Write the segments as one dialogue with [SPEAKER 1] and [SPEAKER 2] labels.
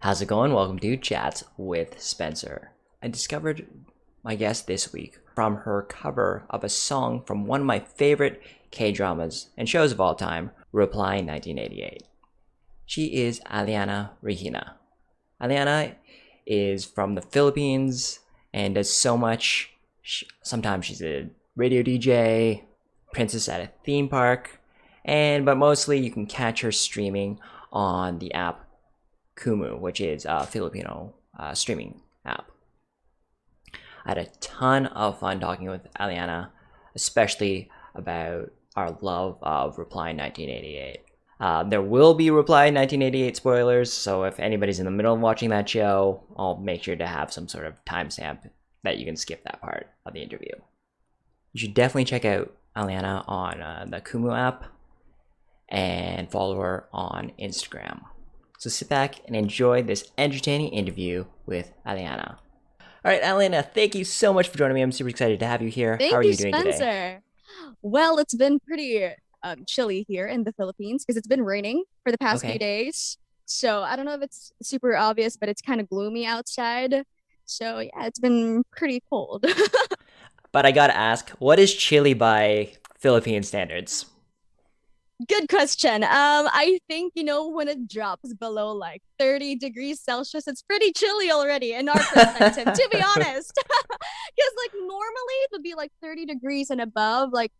[SPEAKER 1] How's it going? Welcome to Chats with Spencer. I discovered my guest this week from her cover of a song from one of my favorite K-dramas and shows of all time, Reply 1988. She is Alyanna Regina. Alyanna is from the Philippines and does so much. Sometimes she's a radio DJ, princess at a theme park, but mostly you can catch her streaming on the app KUMU, which is a Filipino streaming app. I had a ton of fun talking with Alyanna, especially about our love of Reply 1988. There will be Reply 1988 spoilers, so if anybody's in the middle of watching that show, I'll make sure to have some sort of timestamp that you can skip that part of the interview. You should definitely check out Alyanna on the KUMU app and follow her on Instagram. So sit back and enjoy this entertaining interview with Alyanna. All right, Alyanna, thank you so much for joining me. I'm super excited to have you here.
[SPEAKER 2] Thank
[SPEAKER 1] How are
[SPEAKER 2] you,
[SPEAKER 1] you doing today?
[SPEAKER 2] Spencer. Well, it's been pretty chilly here in the Philippines because it's been raining for the past few
[SPEAKER 1] Okay.
[SPEAKER 2] days. So I don't know if it's super obvious, but it's kind of gloomy outside. So yeah, it's been pretty cold.
[SPEAKER 1] But I gotta ask, what is chilly by Philippine standards?
[SPEAKER 2] Good question. I think, when it drops below like 30 degrees Celsius, it's pretty chilly already in our perspective, to be honest. Because like normally it would be like 30 degrees and above. Like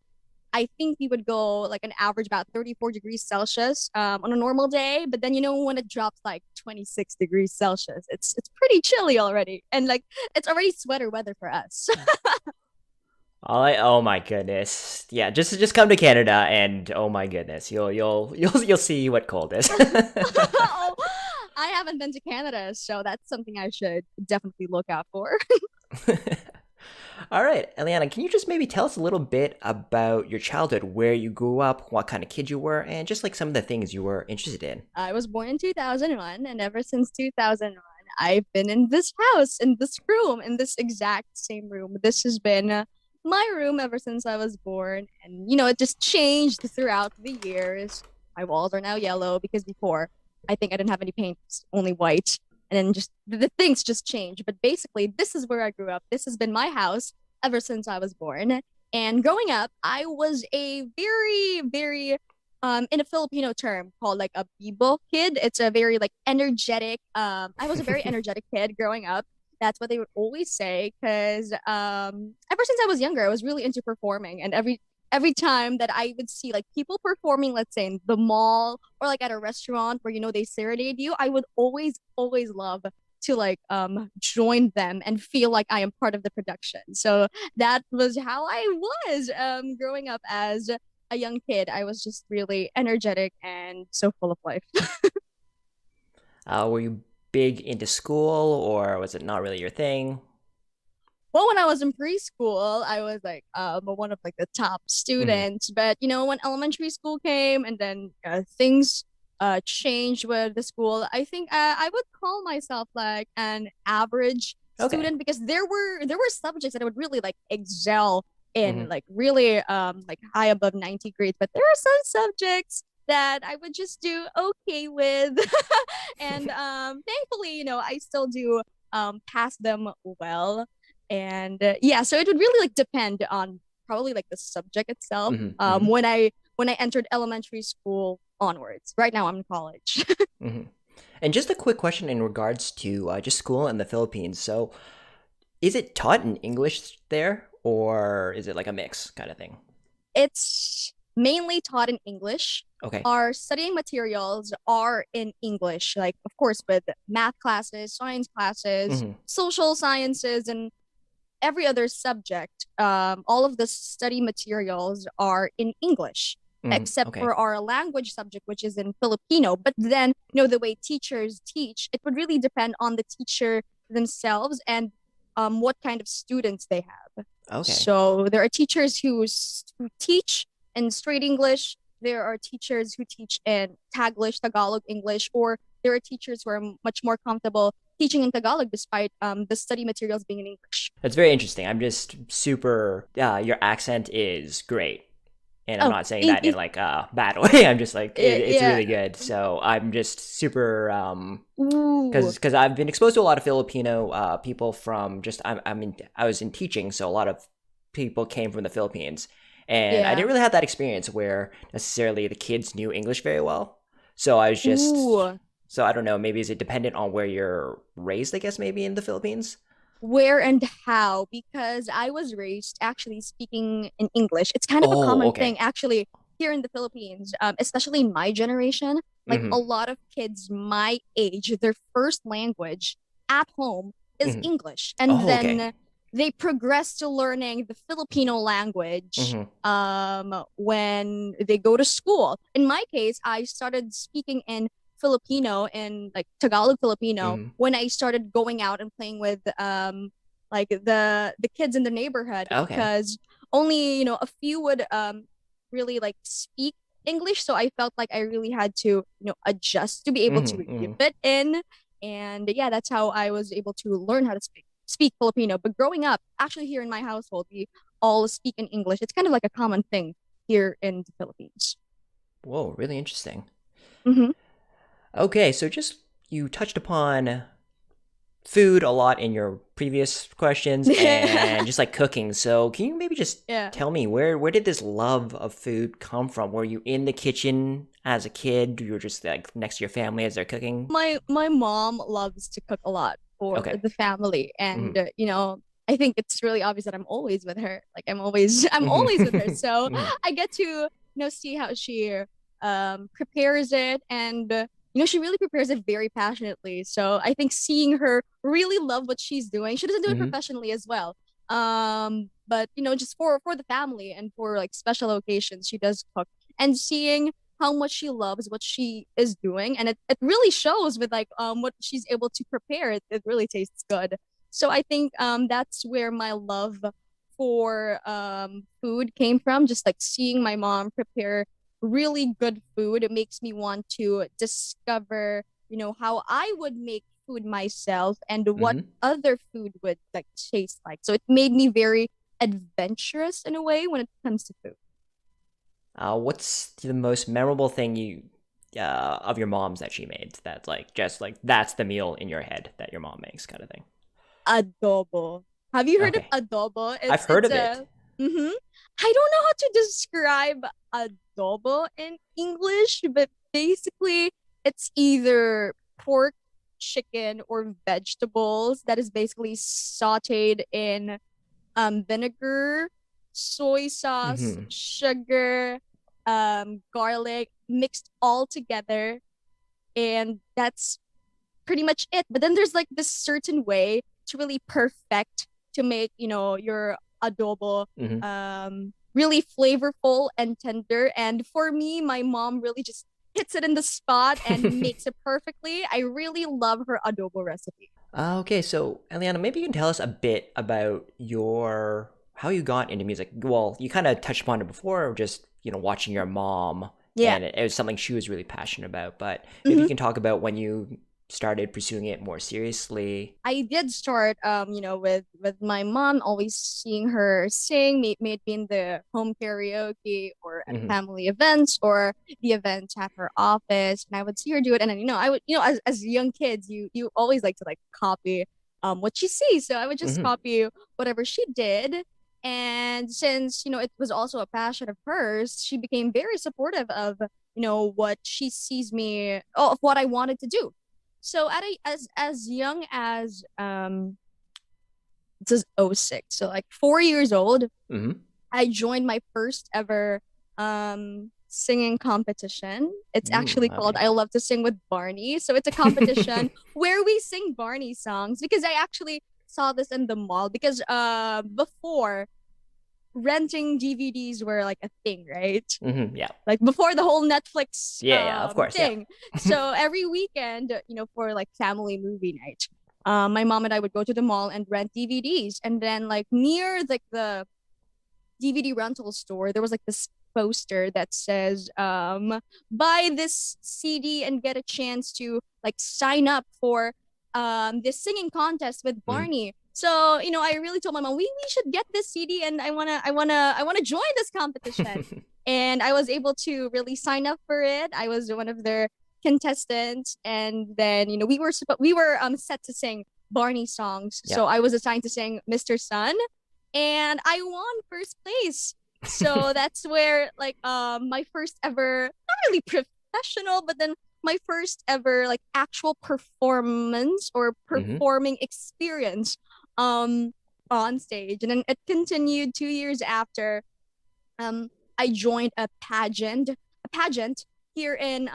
[SPEAKER 2] I think we would go like an average about 34 degrees Celsius on a normal day. But then when it drops like 26 degrees Celsius, it's pretty chilly already. And like it's already sweater weather for us.
[SPEAKER 1] Oh my goodness. Yeah, just come to Canada and oh my goodness, you'll see what cold is.
[SPEAKER 2] Oh, I haven't been to Canada, so that's something I should definitely look out for.
[SPEAKER 1] All right, Eliana, can you just maybe tell us a little bit about your childhood, where you grew up, what kind of kid you were, and just like some of the things you were interested in?
[SPEAKER 2] I was born in 2001, and ever since 2001, I've been in this house, in this room, in this exact same room. This has been my room ever since I was born, and it just changed throughout the years. My walls are now yellow because before I think I didn't have any paint, only white. And then just the things just changed. But basically, this is where I grew up. This has been my house ever since I was born. And growing up, I was a very, very in a Filipino term called like a bibo kid. It's a very like energetic. I was a very energetic kid growing up. That's what they would always say because ever since I was younger, I was really into performing, and every time that I would see like people performing, let's say in the mall or like at a restaurant where they serenade you, I would always love to like join them and feel like I am part of the production. So that was how I was growing up as a young kid. I was just really energetic and so full of life.
[SPEAKER 1] Were you big into school, or was it not really your thing?
[SPEAKER 2] Well, when I was in preschool, I was like one of like the top
[SPEAKER 1] Hmm.
[SPEAKER 2] students. But when elementary school came and then things changed with the school, I think I would call myself like an average
[SPEAKER 1] Okay.
[SPEAKER 2] student because there were subjects that I would really like excel in,
[SPEAKER 1] Hmm.
[SPEAKER 2] like really like high above 90 grades. But there are some subjects that I would just do okay with, and thankfully, I still do pass them well. And yeah, so it would really like depend on probably like the subject itself.
[SPEAKER 1] Hmm. Hmm.
[SPEAKER 2] When I entered elementary school onwards. Right now I'm in college.
[SPEAKER 1] Hmm. And just a quick question in regards to just school in the Philippines. So, is it taught in English there, or is it like a mix kind of thing?
[SPEAKER 2] It's mainly taught in English.
[SPEAKER 1] Okay.
[SPEAKER 2] Our studying materials are in English, like of course with math classes, science classes,
[SPEAKER 1] Hmm.
[SPEAKER 2] social sciences, and every other subject, all of the study materials are in English,
[SPEAKER 1] Hmm.
[SPEAKER 2] except
[SPEAKER 1] Okay.
[SPEAKER 2] for our language subject, which is in Filipino. But then, the way teachers teach, it would really depend on the teacher themselves and what kind of students they have.
[SPEAKER 1] Okay.
[SPEAKER 2] So there are teachers who teach in straight English. There are teachers who teach in Tagalog English, or there are teachers who are much more comfortable teaching in Tagalog despite the study materials being in English.
[SPEAKER 1] That's very interesting. I'm just super. Your accent is great. And I'm
[SPEAKER 2] Oh,
[SPEAKER 1] not saying that in like a bad way. I'm just like it's
[SPEAKER 2] yeah.
[SPEAKER 1] really good. So I'm just super
[SPEAKER 2] Ooh,
[SPEAKER 1] because I've been exposed to a lot of Filipino people from just I was in teaching, so a lot of people came from the Philippines, and I
[SPEAKER 2] yeah.
[SPEAKER 1] didn't really have that experience where necessarily the kids knew English very well. So I was just
[SPEAKER 2] Ooh.
[SPEAKER 1] so I don't know. Maybe is it dependent on where you're raised? I guess maybe in the Philippines.
[SPEAKER 2] Where and how? Because I was raised actually speaking in English. It's kind of a
[SPEAKER 1] Oh,
[SPEAKER 2] common
[SPEAKER 1] okay.
[SPEAKER 2] thing actually here in the Philippines, especially in my generation. Like a
[SPEAKER 1] Mm-hmm.
[SPEAKER 2] lot of kids my age, their first language at home is
[SPEAKER 1] Mm-hmm.
[SPEAKER 2] English. And
[SPEAKER 1] Oh, okay.
[SPEAKER 2] then they progress to learning the Filipino language
[SPEAKER 1] Mm-hmm.
[SPEAKER 2] when they go to school. In my case, I started speaking in Filipino and like Tagalog Filipino
[SPEAKER 1] Mm-hmm.
[SPEAKER 2] when I started going out and playing with like the kids in the neighborhood
[SPEAKER 1] Okay.
[SPEAKER 2] because only a few would really like speak English, so I felt like I really had to adjust to be able to
[SPEAKER 1] Mm-hmm.
[SPEAKER 2] really
[SPEAKER 1] Mm-hmm.
[SPEAKER 2] fit in. And yeah, that's how I was able to learn how to speak Filipino. But growing up, actually here in my household, we all speak in English. It's kind of like a common thing here in the Philippines.
[SPEAKER 1] Whoa, really interesting.
[SPEAKER 2] Mm-hmm.
[SPEAKER 1] Okay, so just you touched upon food a lot in your previous questions and just like cooking. So can you maybe just
[SPEAKER 2] Yeah.
[SPEAKER 1] tell me where did this love of food come from? Were you in the kitchen as a kid? You were just like next to your family as they're cooking?
[SPEAKER 2] My mom loves to cook a lot for
[SPEAKER 1] Okay.
[SPEAKER 2] the family, and
[SPEAKER 1] Mm-hmm.
[SPEAKER 2] I think it's really obvious that I'm always with her. Like I'm always I'm always with her.
[SPEAKER 1] Mm-hmm.
[SPEAKER 2] So
[SPEAKER 1] Mm-hmm.
[SPEAKER 2] I get to see how she prepares it, and she really prepares it very passionately. So I think seeing her really love what she's doing. She doesn't do it
[SPEAKER 1] Mm-hmm.
[SPEAKER 2] professionally as well. But just for the family and for like special occasions, she does cook. And seeing how much she loves what she is doing, and it really shows with like what she's able to prepare. It really tastes good. So I think that's where my love for food came from, just like seeing my mom prepare really good food. It makes me want to discover how I would make food myself and what
[SPEAKER 1] Mm-hmm.
[SPEAKER 2] other food would like taste like. So it made me very adventurous in a way when it comes to food.
[SPEAKER 1] What's the most memorable thing you of your mom's that she made that's like just like that's the meal in your head that your mom makes kind of thing?
[SPEAKER 2] Adobo. Have you heard of
[SPEAKER 1] Okay.
[SPEAKER 2] adobo?
[SPEAKER 1] I've
[SPEAKER 2] It's
[SPEAKER 1] heard
[SPEAKER 2] it's
[SPEAKER 1] of
[SPEAKER 2] a
[SPEAKER 1] it.
[SPEAKER 2] mm-hmm. I don't know how to describe adobo in English, but basically it's either pork, chicken, or vegetables that is basically sauteed in vinegar, soy sauce,
[SPEAKER 1] Mm-hmm.
[SPEAKER 2] sugar, garlic, mixed all together, and that's pretty much it. But then there's like this certain way to really perfect to make, your adobo
[SPEAKER 1] Mm-hmm.
[SPEAKER 2] really flavorful and tender. And for me, my mom really just hits it in the spot and makes it perfectly. I really love her adobo recipe.
[SPEAKER 1] Okay, so Eliana, maybe you can tell us a bit about your how you got into music. Well, you kind of touched upon it before, just watching your mom,
[SPEAKER 2] Yeah.
[SPEAKER 1] and it was something she was really passionate about. But maybe you
[SPEAKER 2] Mm-hmm.
[SPEAKER 1] can talk about when you started pursuing it more seriously.
[SPEAKER 2] I did start with my mom, always seeing her sing, may it be in the home karaoke or at
[SPEAKER 1] Hmm.
[SPEAKER 2] family events or the events at her office. And I would see her do it. And then, I would, as young kids, you always like to like copy what you see. So I would just
[SPEAKER 1] Hmm.
[SPEAKER 2] copy whatever she did. And since, it was also a passion of hers, she became very supportive of, what she sees me, of what I wanted to do. So as young as this is '06, so like 4 years old,
[SPEAKER 1] Hmm.
[SPEAKER 2] I joined my first ever singing competition. It's actually called
[SPEAKER 1] Okay.
[SPEAKER 2] I Love to Sing with Barney. So it's a competition where we sing Barney songs because I actually saw this in the mall because before renting DVDs were like a thing, right?
[SPEAKER 1] Yeah.
[SPEAKER 2] Like before the whole Netflix
[SPEAKER 1] Yeah. Yeah. Of course. Yeah.
[SPEAKER 2] thing. So every weekend, for like family movie night, my mom and I would go to the mall and rent DVDs. And then like near like the DVD rental store, there was like this poster that says buy this CD and get a chance to like sign up for this singing contest with
[SPEAKER 1] Mhm.
[SPEAKER 2] Barney. So, I really told my mom we should get this CD and I wanna join this competition. and I was able to really sign up for it. I was one of their contestants, and then we were set to sing Barney songs. So
[SPEAKER 1] Yep.
[SPEAKER 2] I was assigned to sing Mr. Sun, and I won first place. So that's where like my first ever, not really professional, but then my first ever like actual performance or
[SPEAKER 1] Hmm.
[SPEAKER 2] performing experience um on stage. And then it continued 2 years after. um I joined a pageant here in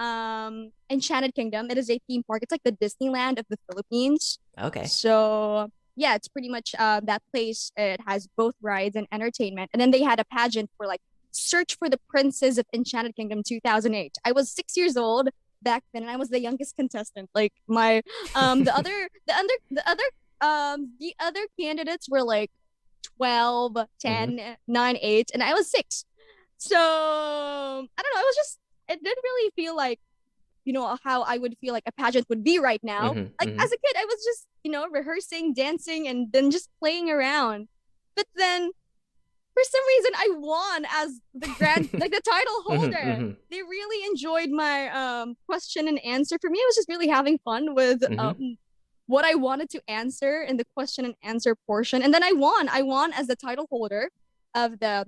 [SPEAKER 2] Enchanted Kingdom. It is a theme park. It's like the Disneyland of the Philippines.
[SPEAKER 1] Okay.
[SPEAKER 2] So yeah, it's pretty much that place. It has both rides and entertainment. And then they had a pageant for like Search for the Princess of Enchanted Kingdom 2008. I was 6 years old back then, and I was the youngest contestant. Like my the other candidates were like 12,
[SPEAKER 1] Hmm.
[SPEAKER 2] 10, 9, 8, and I was 6. So I don't know. It didn't really feel like, how I would feel like a pageant would be right now.
[SPEAKER 1] Hmm.
[SPEAKER 2] Like
[SPEAKER 1] Hmm.
[SPEAKER 2] as a kid, I was just, rehearsing, dancing, and then just playing around. But then for some reason, I won as like the title
[SPEAKER 1] Hmm.
[SPEAKER 2] holder.
[SPEAKER 1] Hmm.
[SPEAKER 2] They really enjoyed my question and answer. For me, I was just really having fun with
[SPEAKER 1] Hmm.
[SPEAKER 2] what I wanted to answer in the question and answer portion. And then I won. I won as the title holder of the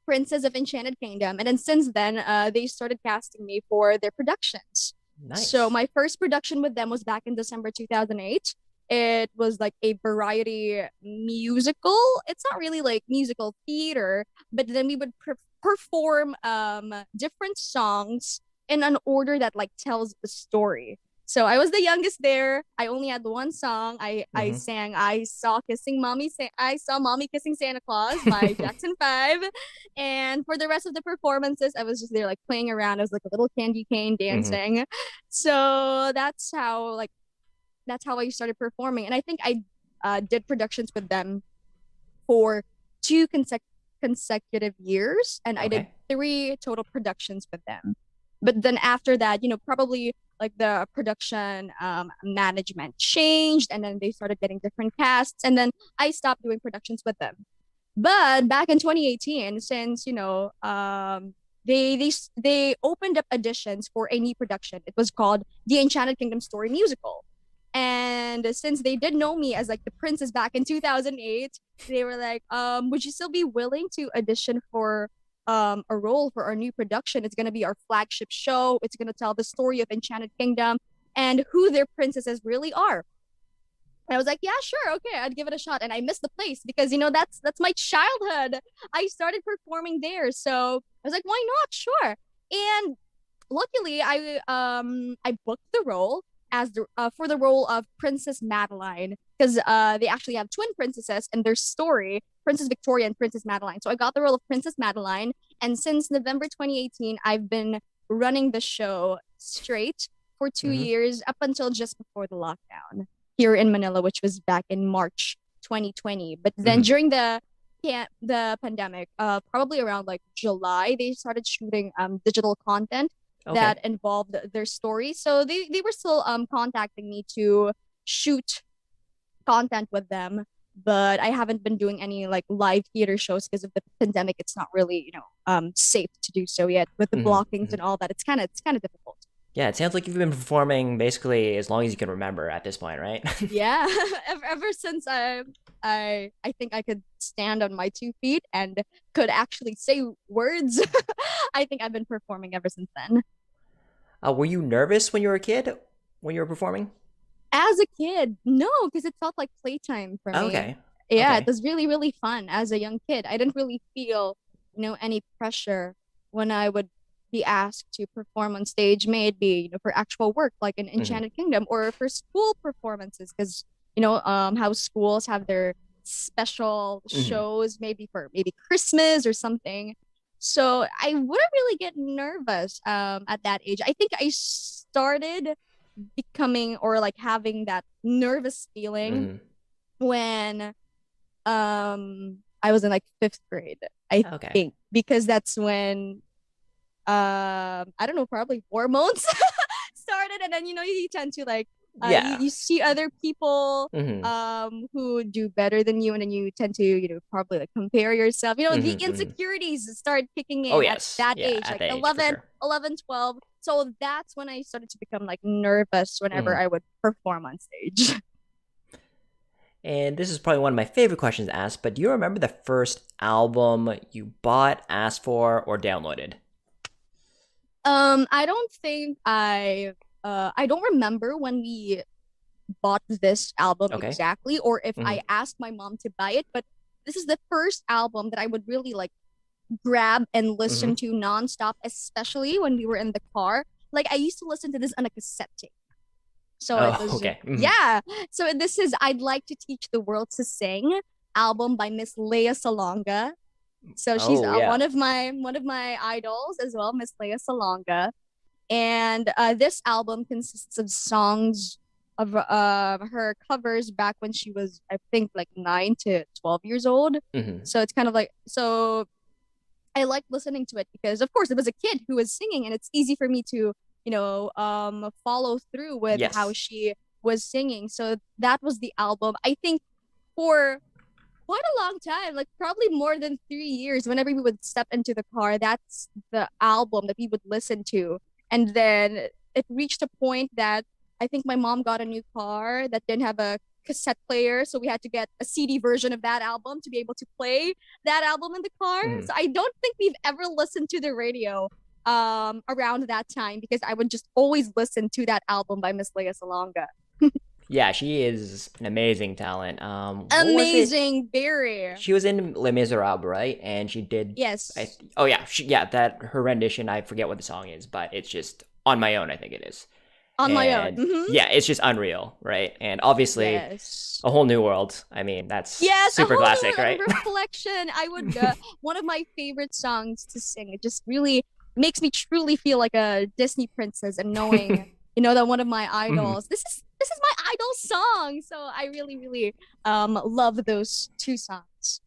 [SPEAKER 2] Princess of Enchanted Kingdom. And then since then, they started casting me for their productions. So
[SPEAKER 1] Nice.
[SPEAKER 2] my first production with them was back in December 2008. It was like a variety musical. It's not really like musical theater, but then we would perform different songs in an order that like tells the story. So I was the youngest there. I only had one song. I
[SPEAKER 1] Hmm.
[SPEAKER 2] sang I saw Mommy Kissing Santa Claus by Jackson 5. And for the rest of the performances, I was just there like playing around. I was like a little candy cane
[SPEAKER 1] Hmm.
[SPEAKER 2] dancing. So that's how I started performing. And I think I did productions with them for two consecutive years, and I did
[SPEAKER 1] Okay.
[SPEAKER 2] three total productions with them. But then after that, probably like the production management changed, and then they started getting different casts, and then I stopped doing productions with them. But back in 2018, since they opened up auditions for a new production. It was called The Enchanted Kingdom Story Musical. And since they did know me as like the princess back in 2008, they were like, would you still be willing to audition for a role for our new production? It's going to be our flagship show. It's going to tell the story of Enchanted Kingdom and who their princesses really are. And I was like, yeah, sure, okay, I'd give it a shot. And I missed the place because that's my childhood. I started performing there, so I was like, why not? Sure. And luckily, I booked the role as for the role of Princess Madeline, because they actually have twin princesses in their story, Princess Victoria and Princess Madeline. So I got the role of Princess Madeline, and since November 2018, I've been running the show straight for two
[SPEAKER 1] Hmm.
[SPEAKER 2] years up until just before the lockdown here in Manila, which was back in March 2020. But then
[SPEAKER 1] Hmm.
[SPEAKER 2] during the pandemic, probably around like July, they started shooting digital content
[SPEAKER 1] Okay.
[SPEAKER 2] that involved their story. So they were still contacting me to shoot content with them, but I haven't been doing any like live theater shows because of the pandemic. It's not really, safe to do so yet with the
[SPEAKER 1] Hmm.
[SPEAKER 2] blockings
[SPEAKER 1] Hmm.
[SPEAKER 2] and all that. It's kind of difficult.
[SPEAKER 1] Yeah, it sounds like you've been performing basically as long as you can remember at this point, right?
[SPEAKER 2] Yeah, ever since I think I could stand on my 2 feet and could actually say words. I think I've been performing ever since then.
[SPEAKER 1] Were you nervous when you were a kid when you were performing?
[SPEAKER 2] As a kid, no, because it felt like playtime for me.
[SPEAKER 1] Okay.
[SPEAKER 2] Yeah, it
[SPEAKER 1] Okay.
[SPEAKER 2] was really, really fun as a young kid. I didn't really feel, any pressure when I would be asked to perform on stage, may it be, for actual work like in
[SPEAKER 1] Hmm.
[SPEAKER 2] Enchanted Kingdom or for school performances, because, how schools have their special
[SPEAKER 1] Hmm.
[SPEAKER 2] shows, maybe for maybe Christmas or something. So I wouldn't really get nervous at that age. I think I started becoming or like having that nervous feeling
[SPEAKER 1] Hmm.
[SPEAKER 2] when I was in like fifth grade, I
[SPEAKER 1] Okay.
[SPEAKER 2] think, because that's when I don't know, probably hormones started, and then you tend to like You
[SPEAKER 1] Yeah.
[SPEAKER 2] you see other people
[SPEAKER 1] Mm-hmm.
[SPEAKER 2] who do better than you, and then you tend to probably like compare yourself. The
[SPEAKER 1] Mm-hmm. Mm-hmm.
[SPEAKER 2] insecurities start kicking
[SPEAKER 1] Oh
[SPEAKER 2] in at
[SPEAKER 1] yes.
[SPEAKER 2] that
[SPEAKER 1] Yeah,
[SPEAKER 2] age,
[SPEAKER 1] at
[SPEAKER 2] like
[SPEAKER 1] that age for
[SPEAKER 2] 11,
[SPEAKER 1] sure.
[SPEAKER 2] 11, 12. So that's when I started to become like nervous whenever
[SPEAKER 1] Mm-hmm.
[SPEAKER 2] I would perform on stage.
[SPEAKER 1] And this is probably one of my favorite questions to ask, but do you remember the first album you bought, asked for, or downloaded?
[SPEAKER 2] I don't think I don't remember when we bought this album
[SPEAKER 1] Okay.
[SPEAKER 2] exactly, or if
[SPEAKER 1] Mm-hmm.
[SPEAKER 2] I asked my mom to buy it, but this is the first album that I would really like grab and listen
[SPEAKER 1] Mm-hmm.
[SPEAKER 2] to nonstop, especially when we were in the car. Like I used to listen to this on a cassette tape. So it
[SPEAKER 1] Oh,
[SPEAKER 2] was
[SPEAKER 1] okay. Mm-hmm.
[SPEAKER 2] yeah. So this is I'd Like to Teach the World to Sing album by Miss Leia Salonga. So she's
[SPEAKER 1] Oh, yeah.
[SPEAKER 2] one of my idols as well, Miss Leia Salonga. And this album consists of songs of her covers back when she was, I think, like 9 to 12 years old.
[SPEAKER 1] Mm-hmm.
[SPEAKER 2] So it's kind of like so I liked listening to it because, of course, it was a kid who was singing, and it's easy for me to, follow through with how
[SPEAKER 1] Yes.
[SPEAKER 2] she was singing. So that was the album. I think for quite a long time, like probably more than 3 years, whenever we would step into the car, that's the album that we would listen to. And then it reached a point that I think my mom got a new car that didn't have a cassette player, so we had to get a CD version of that album to be able to play that album in the car.
[SPEAKER 1] Mm-hmm.
[SPEAKER 2] So I don't think we've ever listened to the radio around that time because I would just always listen to that album by Miss Leia Salonga.
[SPEAKER 1] Yeah, she is an amazing talent. What was it?
[SPEAKER 2] Amazing, Barry.
[SPEAKER 1] She was in Les Miserables, right? And she did.
[SPEAKER 2] Yes.
[SPEAKER 1] Oh yeah, yeah. That her rendition. I forget what the song is, but it's just On My Own. I think it is.
[SPEAKER 2] On my own.
[SPEAKER 1] And yeah, it's just unreal, right? And obviously,
[SPEAKER 2] Yes.
[SPEAKER 1] A Whole New World. I mean, that's
[SPEAKER 2] Yes, a
[SPEAKER 1] super
[SPEAKER 2] whole new
[SPEAKER 1] classic,
[SPEAKER 2] world
[SPEAKER 1] right?
[SPEAKER 2] of reflection. I would one of my favorite songs to sing. It just really makes me truly feel like a Disney princess and knowing, that one of my
[SPEAKER 1] Mhm.
[SPEAKER 2] idols. This is my idol song. So I really, really love those two songs.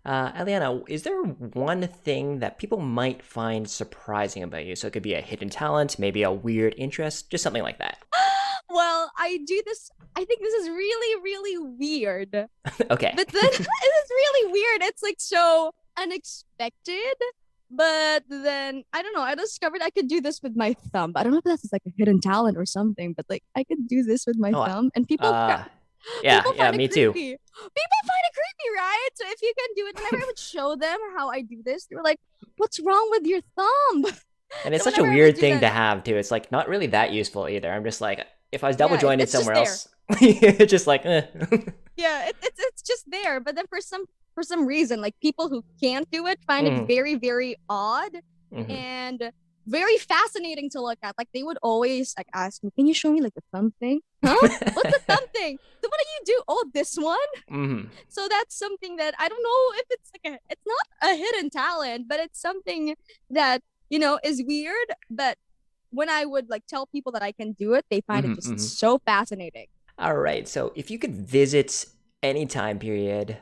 [SPEAKER 1] Alyanna, is there one thing that people might find surprising about you? So it could be a hidden talent, maybe a weird interest, just something like that.
[SPEAKER 2] Well, I do this. I think this is really, really weird.
[SPEAKER 1] Okay.
[SPEAKER 2] But then it is really weird. It's like so unexpected. But then I don't know. I discovered I could do this with my thumb. I don't know if that's like a hidden talent or something, but like I could do this with my
[SPEAKER 1] Oh,
[SPEAKER 2] thumb, and
[SPEAKER 1] uh, yeah,
[SPEAKER 2] people
[SPEAKER 1] yeah,
[SPEAKER 2] find it
[SPEAKER 1] me too.
[SPEAKER 2] creepy. People find it creepy, right? So if you can do it, whenever I would show them how I do this, they were like, "What's wrong with your thumb?"
[SPEAKER 1] And it's
[SPEAKER 2] So
[SPEAKER 1] such a
[SPEAKER 2] whenever I would
[SPEAKER 1] weird
[SPEAKER 2] do
[SPEAKER 1] thing
[SPEAKER 2] that,
[SPEAKER 1] to have too. It's like not really that useful either. I'm just like, if I was double
[SPEAKER 2] yeah,
[SPEAKER 1] jointed
[SPEAKER 2] it's just
[SPEAKER 1] somewhere
[SPEAKER 2] there.
[SPEAKER 1] else, it's just like, eh.
[SPEAKER 2] Yeah, it's just there. But then for some reason, like people who can't do it find it
[SPEAKER 1] Mhm,
[SPEAKER 2] very, very odd
[SPEAKER 1] mhm.
[SPEAKER 2] and very fascinating to look at. Like they would always like ask me, "Can you show me like the thumb thing? Huh? What's the thumb thing? So what do you do? Oh, this one."
[SPEAKER 1] Mhm.
[SPEAKER 2] So that's something that I don't know if it's like it's not a hidden talent, but it's something that is weird. But when I would like tell people that I can do it, they find it
[SPEAKER 1] Mhm,
[SPEAKER 2] just
[SPEAKER 1] mhm.
[SPEAKER 2] so fascinating.
[SPEAKER 1] All right. So if you could visit any time period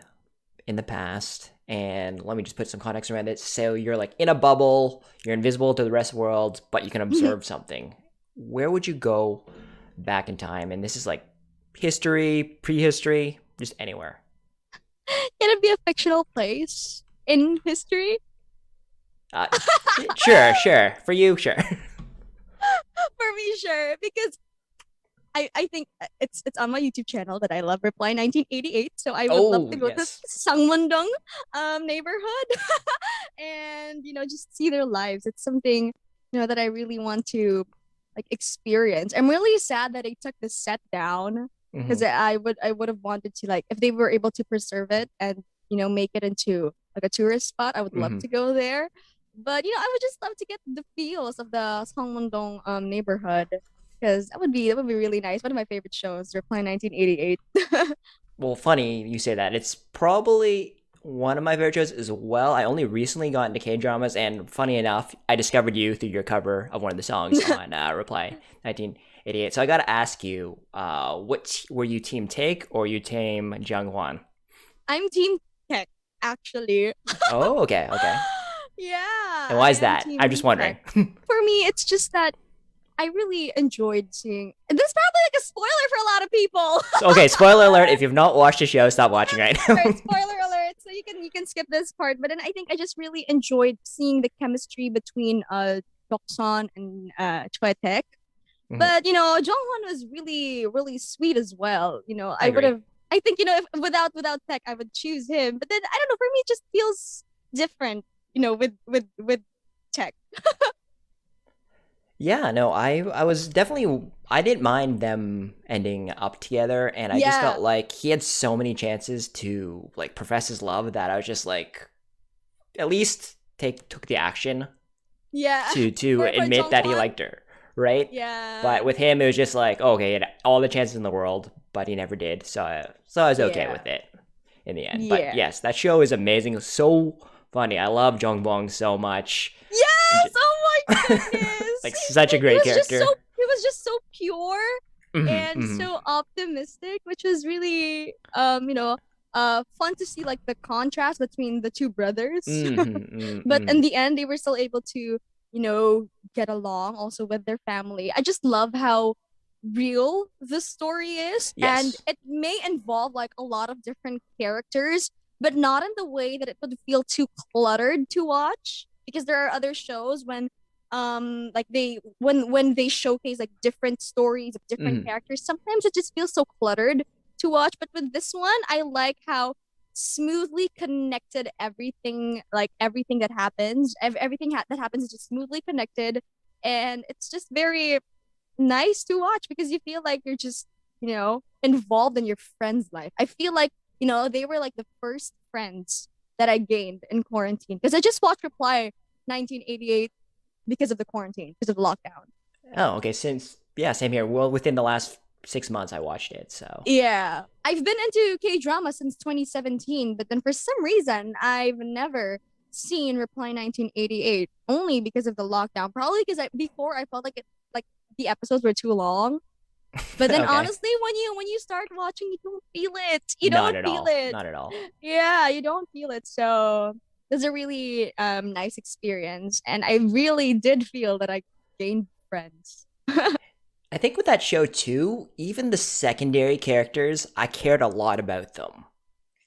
[SPEAKER 1] in the past, and let me just put some context around it. So you're like in a bubble, you're invisible to the rest of the world, but you can observe something. Where would you go back in time? And this is like history, prehistory, just anywhere.
[SPEAKER 2] Can it be a fictional place in history?
[SPEAKER 1] Uh, sure, sure. For you, sure.
[SPEAKER 2] For me, sure, because I think it's on my YouTube channel that I love Reply 1988. So I would love
[SPEAKER 1] Oh,
[SPEAKER 2] to go to
[SPEAKER 1] yes.
[SPEAKER 2] Sangmundong neighborhood and just see their lives. It's something that I really want to like experience. I'm really sad that they took the set down because
[SPEAKER 1] Hmm.
[SPEAKER 2] I would have wanted to like if they were able to preserve it and make it into like a tourist spot. I would love
[SPEAKER 1] Hmm.
[SPEAKER 2] to go there. But I would just love to get the feels of the Sangmundong neighborhood because that would be really nice. One of my favorite shows, Reply 1988.
[SPEAKER 1] Well, funny you say that. It's probably one of my favorite shows as well. I only recently got into K dramas, and funny enough, I discovered you through your cover of one of the songs on Reply 1988. So I got to ask you, what were you team Take or you team Jungwon?
[SPEAKER 2] I'm Team Tech, actually.
[SPEAKER 1] Oh, okay, okay.
[SPEAKER 2] Yeah,
[SPEAKER 1] And
[SPEAKER 2] I
[SPEAKER 1] why is
[SPEAKER 2] am
[SPEAKER 1] that? I'm
[SPEAKER 2] Team
[SPEAKER 1] just wondering.
[SPEAKER 2] Tech. For me, it's just that I really enjoyed seeing. This is probably like a spoiler for a lot of people.
[SPEAKER 1] So, okay, spoiler alert. If you've not watched the show, stop watching right now.
[SPEAKER 2] Alert, spoiler alert. So you can skip this part. But then I think I just really enjoyed seeing the chemistry between Doksan and Chwetek.
[SPEAKER 1] Mhm.
[SPEAKER 2] But Jongwon was really really sweet as well.
[SPEAKER 1] I
[SPEAKER 2] I would
[SPEAKER 1] agree.
[SPEAKER 2] have. I think if without Tech, I would choose him. But then I don't know. For me, it just feels different. With Tech.
[SPEAKER 1] Yeah, no, I was definitely I didn't mind them ending up together, and I just felt
[SPEAKER 2] Yeah,
[SPEAKER 1] like he had so many chances to like profess his love that I was just like at least take took the action
[SPEAKER 2] yeah.
[SPEAKER 1] to
[SPEAKER 2] For
[SPEAKER 1] admit that he
[SPEAKER 2] Jongwon,
[SPEAKER 1] liked her, right? But
[SPEAKER 2] yeah,
[SPEAKER 1] with him, it was just like okay, he had all the chances in the world, but he never did. So I was okay
[SPEAKER 2] yeah,
[SPEAKER 1] with it in the end. But
[SPEAKER 2] yeah.
[SPEAKER 1] yes, that show is amazing, so funny. I love Jong Bong so much.
[SPEAKER 2] Yes! Oh my goodness!
[SPEAKER 1] Like such a
[SPEAKER 2] He
[SPEAKER 1] great
[SPEAKER 2] was just so
[SPEAKER 1] character.
[SPEAKER 2] he was just so pure
[SPEAKER 1] Hmm
[SPEAKER 2] and
[SPEAKER 1] hmm
[SPEAKER 2] so optimistic, which was really fun to see like the contrast between the two brothers. But in
[SPEAKER 1] hmm
[SPEAKER 2] the end they were still able to, get along also with their family. I just love how real the story is, and
[SPEAKER 1] Yes.
[SPEAKER 2] it may involve like a lot of different characters, but not in the way that it would feel too cluttered to watch, because there are other shows when like when they showcase like different stories of different
[SPEAKER 1] hmm
[SPEAKER 2] characters, sometimes it just feels so cluttered to watch. But with this one, I like how smoothly connected everything that happens, that happens is just smoothly connected, and it's just very nice to watch because you feel like you're just, involved in your friend's life. I feel like, they were like the first friends that I gained in quarantine, because I just watched Reply 1988 because of the quarantine, because of the lockdown.
[SPEAKER 1] Oh, okay. Since yeah, same here. Well, within the last 6 months, I watched it. So
[SPEAKER 2] Yeah. I've been into K drama since 2017, but then for some reason, I've never seen Reply 1988 only because of the lockdown. Probably because before I felt like like the episodes were too long. But then
[SPEAKER 1] okay,
[SPEAKER 2] honestly, when you start watching, you don't feel it. You
[SPEAKER 1] not
[SPEAKER 2] don't
[SPEAKER 1] at
[SPEAKER 2] feel
[SPEAKER 1] all.
[SPEAKER 2] it.
[SPEAKER 1] Not at all.
[SPEAKER 2] Yeah, you don't feel it. So it was a really nice experience, and I really did feel that I gained friends.
[SPEAKER 1] I think with that show too, even the secondary characters, I cared a lot about them.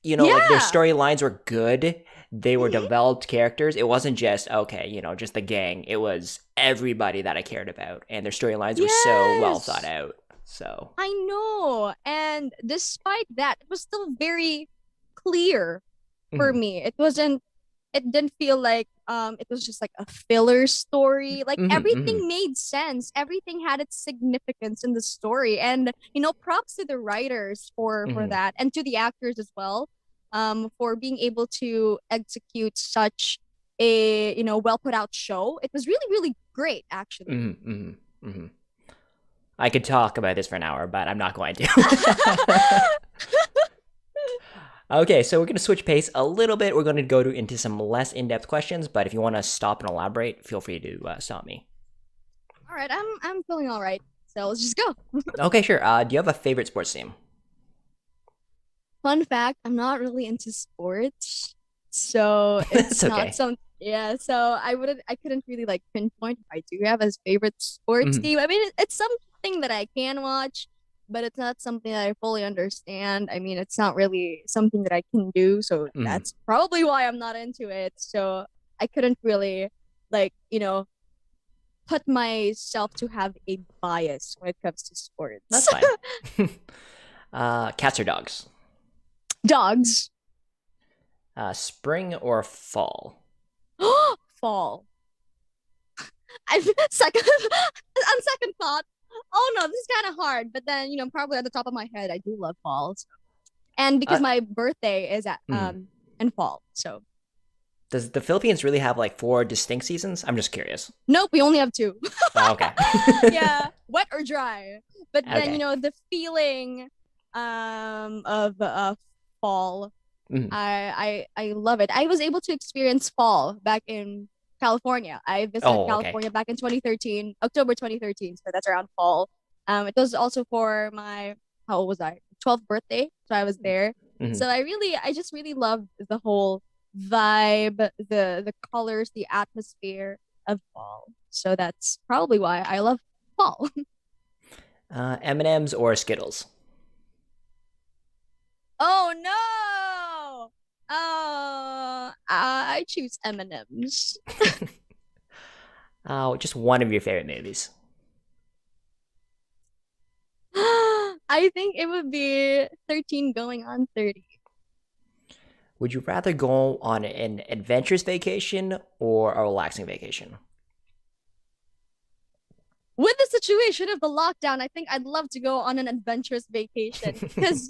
[SPEAKER 1] Like their
[SPEAKER 2] Yeah.
[SPEAKER 1] storylines were good. They were
[SPEAKER 2] Hmm.
[SPEAKER 1] developed characters. It wasn't just okay, just the gang. It was everybody that I cared about, and their storylines were so well thought
[SPEAKER 2] Yes.
[SPEAKER 1] out. So,
[SPEAKER 2] I know. And despite that, it was still very clear for
[SPEAKER 1] mhm,
[SPEAKER 2] me. It didn't feel like it was just like a filler story. Like
[SPEAKER 1] mhm, mhm,
[SPEAKER 2] everything made sense. Everything had its significance in the story. And props to the writers for
[SPEAKER 1] mhm,
[SPEAKER 2] that, and to the actors as well, for being able to execute such a well put out show. It was really, really great actually.
[SPEAKER 1] mhm, mhm, mhm. I could talk about this for an hour, but I'm not going to. Okay, so we're going to switch pace a little bit. We're going to go into some less in-depth questions, but if you want to stop and elaborate, feel free to stop me.
[SPEAKER 2] All right, I'm feeling all right. So let's just go.
[SPEAKER 1] Okay, sure. Do you have a favorite sports team?
[SPEAKER 2] Fun fact, I'm not really into sports. So
[SPEAKER 1] That's
[SPEAKER 2] it's not
[SPEAKER 1] okay.
[SPEAKER 2] some yeah, so I couldn't really like pinpoint if I do have a favorite sports
[SPEAKER 1] Mhm,
[SPEAKER 2] team. I mean, it's something that I can watch, but it's not something that I fully understand. I mean, it's not really something that I can do, so
[SPEAKER 1] mhm.
[SPEAKER 2] that's probably why I'm not into it. So I couldn't really like, put myself to have a bias when it comes to
[SPEAKER 1] That's
[SPEAKER 2] sports.
[SPEAKER 1] fine. Cats or dogs?
[SPEAKER 2] Dogs.
[SPEAKER 1] Spring or fall?
[SPEAKER 2] Fall. I second on second thought. Oh no, this is kind of hard. But then probably at the top of my head, I do love falls, and because
[SPEAKER 1] Uh,
[SPEAKER 2] my birthday is at
[SPEAKER 1] mhm.
[SPEAKER 2] in fall, so
[SPEAKER 1] Does the Philippines really have like four distinct seasons? I'm just curious.
[SPEAKER 2] nope, we only have two.
[SPEAKER 1] Oh, okay.
[SPEAKER 2] Yeah, wet or dry. But then
[SPEAKER 1] Okay.
[SPEAKER 2] the feeling of fall.
[SPEAKER 1] Mhm.
[SPEAKER 2] I love it. I was able to experience fall back in California. I visited
[SPEAKER 1] Oh, okay.
[SPEAKER 2] California back in 2013, October 2013. So that's around fall. It was also for my, how old was I? 12th birthday. So I was there.
[SPEAKER 1] Mhm.
[SPEAKER 2] So I just really loved the whole vibe, the colors, the atmosphere of fall. So that's probably why I love. fall.
[SPEAKER 1] M&M's or Skittles?
[SPEAKER 2] Oh no! Oh, I choose M&Ms.
[SPEAKER 1] Just one of your favorite movies.
[SPEAKER 2] I think it would be 13 going on 30.
[SPEAKER 1] Would you rather go on an adventurous vacation or a relaxing vacation?
[SPEAKER 2] With the situation of the lockdown, I think I'd love to go on an adventurous vacation because,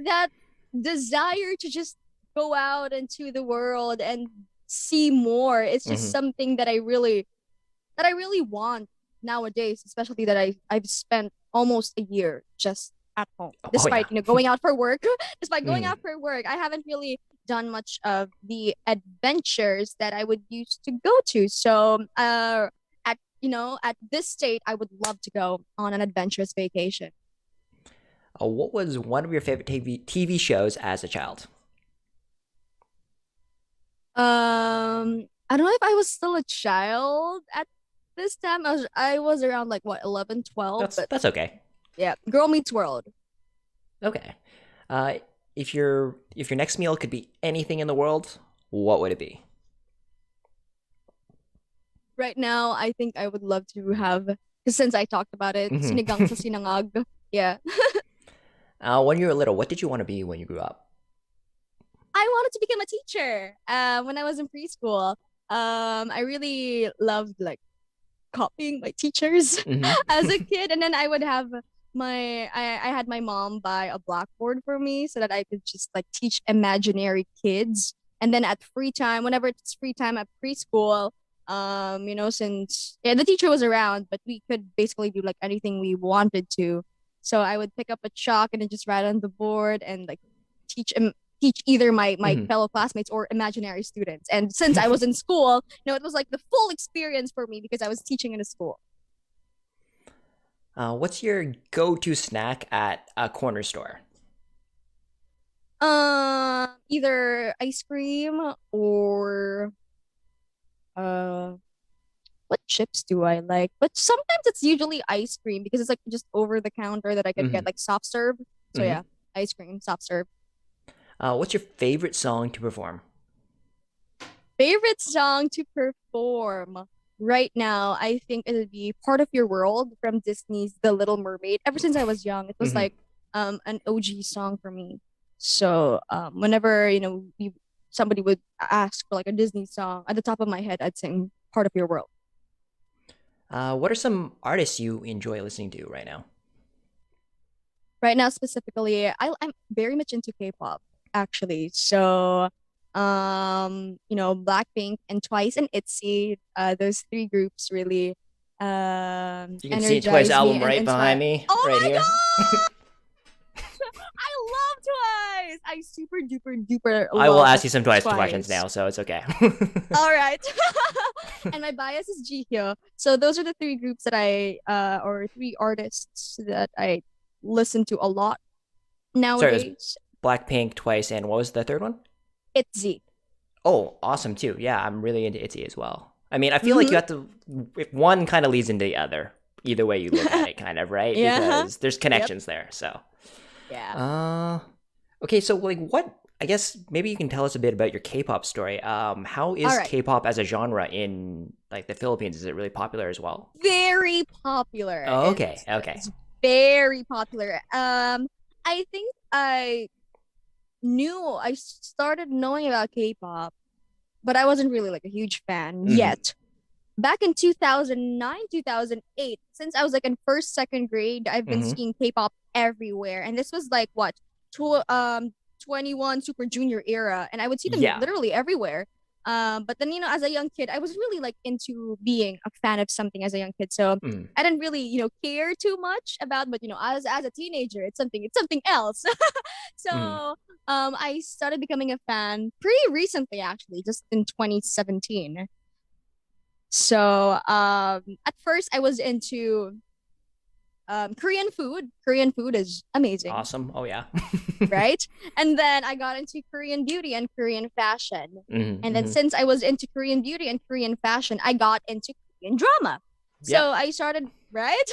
[SPEAKER 2] that desire to just go out into the world and see more. It's just
[SPEAKER 1] Hmm.
[SPEAKER 2] something that I really want nowadays, especially that I've spent almost a year just at home.
[SPEAKER 1] Oh yeah.
[SPEAKER 2] Despite, going out for work, despite going
[SPEAKER 1] Mhm.
[SPEAKER 2] out for work, I haven't really done much of the adventures that I would used to go to. So, at this state, I would love to go on an adventurous vacation.
[SPEAKER 1] What was one of your favorite TV shows as a child?
[SPEAKER 2] I don't know if I was still a child at this time. I was around like what 11, 12,
[SPEAKER 1] That's
[SPEAKER 2] but
[SPEAKER 1] that's okay.
[SPEAKER 2] yeah, Girl Meets World.
[SPEAKER 1] Okay. Uh, if your next meal could be anything in the world, what would it be?
[SPEAKER 2] Right now, I think I would love to have, because since I talked about it,
[SPEAKER 1] Hmm.
[SPEAKER 2] sinigang sa sinangag. Yeah.
[SPEAKER 1] When you were little, what did you want to be when you grew up?
[SPEAKER 2] I wanted to become a teacher when I was in preschool. I really loved like copying my teachers
[SPEAKER 1] Hmm.
[SPEAKER 2] as a kid, and then I would have I had my mom buy a blackboard for me so that I could just like teach imaginary kids. And then at free time, whenever it's free time at preschool, since the teacher was around, but we could basically do like anything we wanted to. So I would pick up a chalk and then just write on the board and like teach teach either my
[SPEAKER 1] Hmm.
[SPEAKER 2] fellow classmates or imaginary students. And since I was in school, it was like the full experience for me because I was teaching in a school.
[SPEAKER 1] What's your go-to snack at a corner store?
[SPEAKER 2] Either ice cream or uh, what chips do I like? But sometimes it's usually ice cream because it's like just over the counter that I could
[SPEAKER 1] Hmm.
[SPEAKER 2] get like soft serve. So
[SPEAKER 1] Hmm.
[SPEAKER 2] yeah, ice cream, soft serve.
[SPEAKER 1] What's your favorite song to perform?
[SPEAKER 2] Favorite song to perform right now, I think it would be Part of Your World from Disney's The Little Mermaid. Ever since I was young, it was
[SPEAKER 1] Hmm.
[SPEAKER 2] like an OG song for me. So whenever somebody would ask for like a Disney song, at the top of my head, I'd sing Part of Your World.
[SPEAKER 1] What are some artists you enjoy listening to right now?
[SPEAKER 2] Right now, specifically, I'm very much into K-pop actually. So Blackpink and Twice and ITZY, those three groups really
[SPEAKER 1] You can see Twice
[SPEAKER 2] energize me
[SPEAKER 1] album
[SPEAKER 2] and
[SPEAKER 1] right behind
[SPEAKER 2] inspire.
[SPEAKER 1] me,
[SPEAKER 2] Oh
[SPEAKER 1] right
[SPEAKER 2] my
[SPEAKER 1] here.
[SPEAKER 2] god! I love Twice. I super duper duper
[SPEAKER 1] I will
[SPEAKER 2] love
[SPEAKER 1] ask you some Twice questions
[SPEAKER 2] Twice.
[SPEAKER 1] now, so it's okay.
[SPEAKER 2] All right. And my bias is Jihyo. So those are the three groups that or three artists that I listen to a lot
[SPEAKER 1] Sorry, it was
[SPEAKER 2] nowadays.
[SPEAKER 1] Blackpink, Twice, and what was the third one?
[SPEAKER 2] ITZY.
[SPEAKER 1] Oh, awesome too. Yeah, I'm really into ITZY as well. I mean, I feel like you
[SPEAKER 2] Mm-hmm.
[SPEAKER 1] have to, if one kind of leads into the other, either way you look at it, kind of, right?
[SPEAKER 2] Yeah.
[SPEAKER 1] Because there's
[SPEAKER 2] Yep.
[SPEAKER 1] connections there. So,
[SPEAKER 2] Yeah.
[SPEAKER 1] uh, okay, so like what, I guess maybe you can tell us a bit about your K-pop story. How
[SPEAKER 2] All
[SPEAKER 1] is
[SPEAKER 2] right.
[SPEAKER 1] K-pop as a genre in like the Philippines? Is it really popular as well?
[SPEAKER 2] Very popular.
[SPEAKER 1] Oh, okay, okay.
[SPEAKER 2] It's very popular. I think I started knowing about K-pop, but I wasn't really like a huge fan
[SPEAKER 1] Hmm.
[SPEAKER 2] yet. Back in 2009, 2008, since I was like in first, second grade, I've been
[SPEAKER 1] Hmm.
[SPEAKER 2] seeing K-pop everywhere. And this was like what, tw 21 Super Junior era, and I would see them
[SPEAKER 1] Yeah.
[SPEAKER 2] literally everywhere. But then as a young kid, I was really like into being a fan of something as a young kid. So
[SPEAKER 1] Mm.
[SPEAKER 2] I didn't really care too much about, but as a teenager, it's something else.
[SPEAKER 1] Mm.
[SPEAKER 2] So I started becoming a fan pretty recently, actually, just in 2017. So at first I was into Korean food. Korean food is amazing,
[SPEAKER 1] Awesome. Oh yeah.
[SPEAKER 2] right? And then I got into Korean beauty and Korean fashion.
[SPEAKER 1] Hmm.
[SPEAKER 2] And then
[SPEAKER 1] Hmm.
[SPEAKER 2] since I was into Korean beauty and Korean fashion, I got into Korean drama.
[SPEAKER 1] Yep.
[SPEAKER 2] So I started right.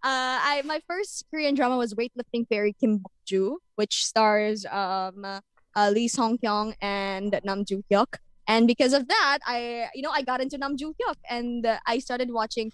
[SPEAKER 2] I my first Korean drama was Weightlifting Fairy Kim Bok-ju, which stars Lee Song Kyung and Nam Joo Hyuk. And because of that, I got into Nam Joo Hyuk, and I started watching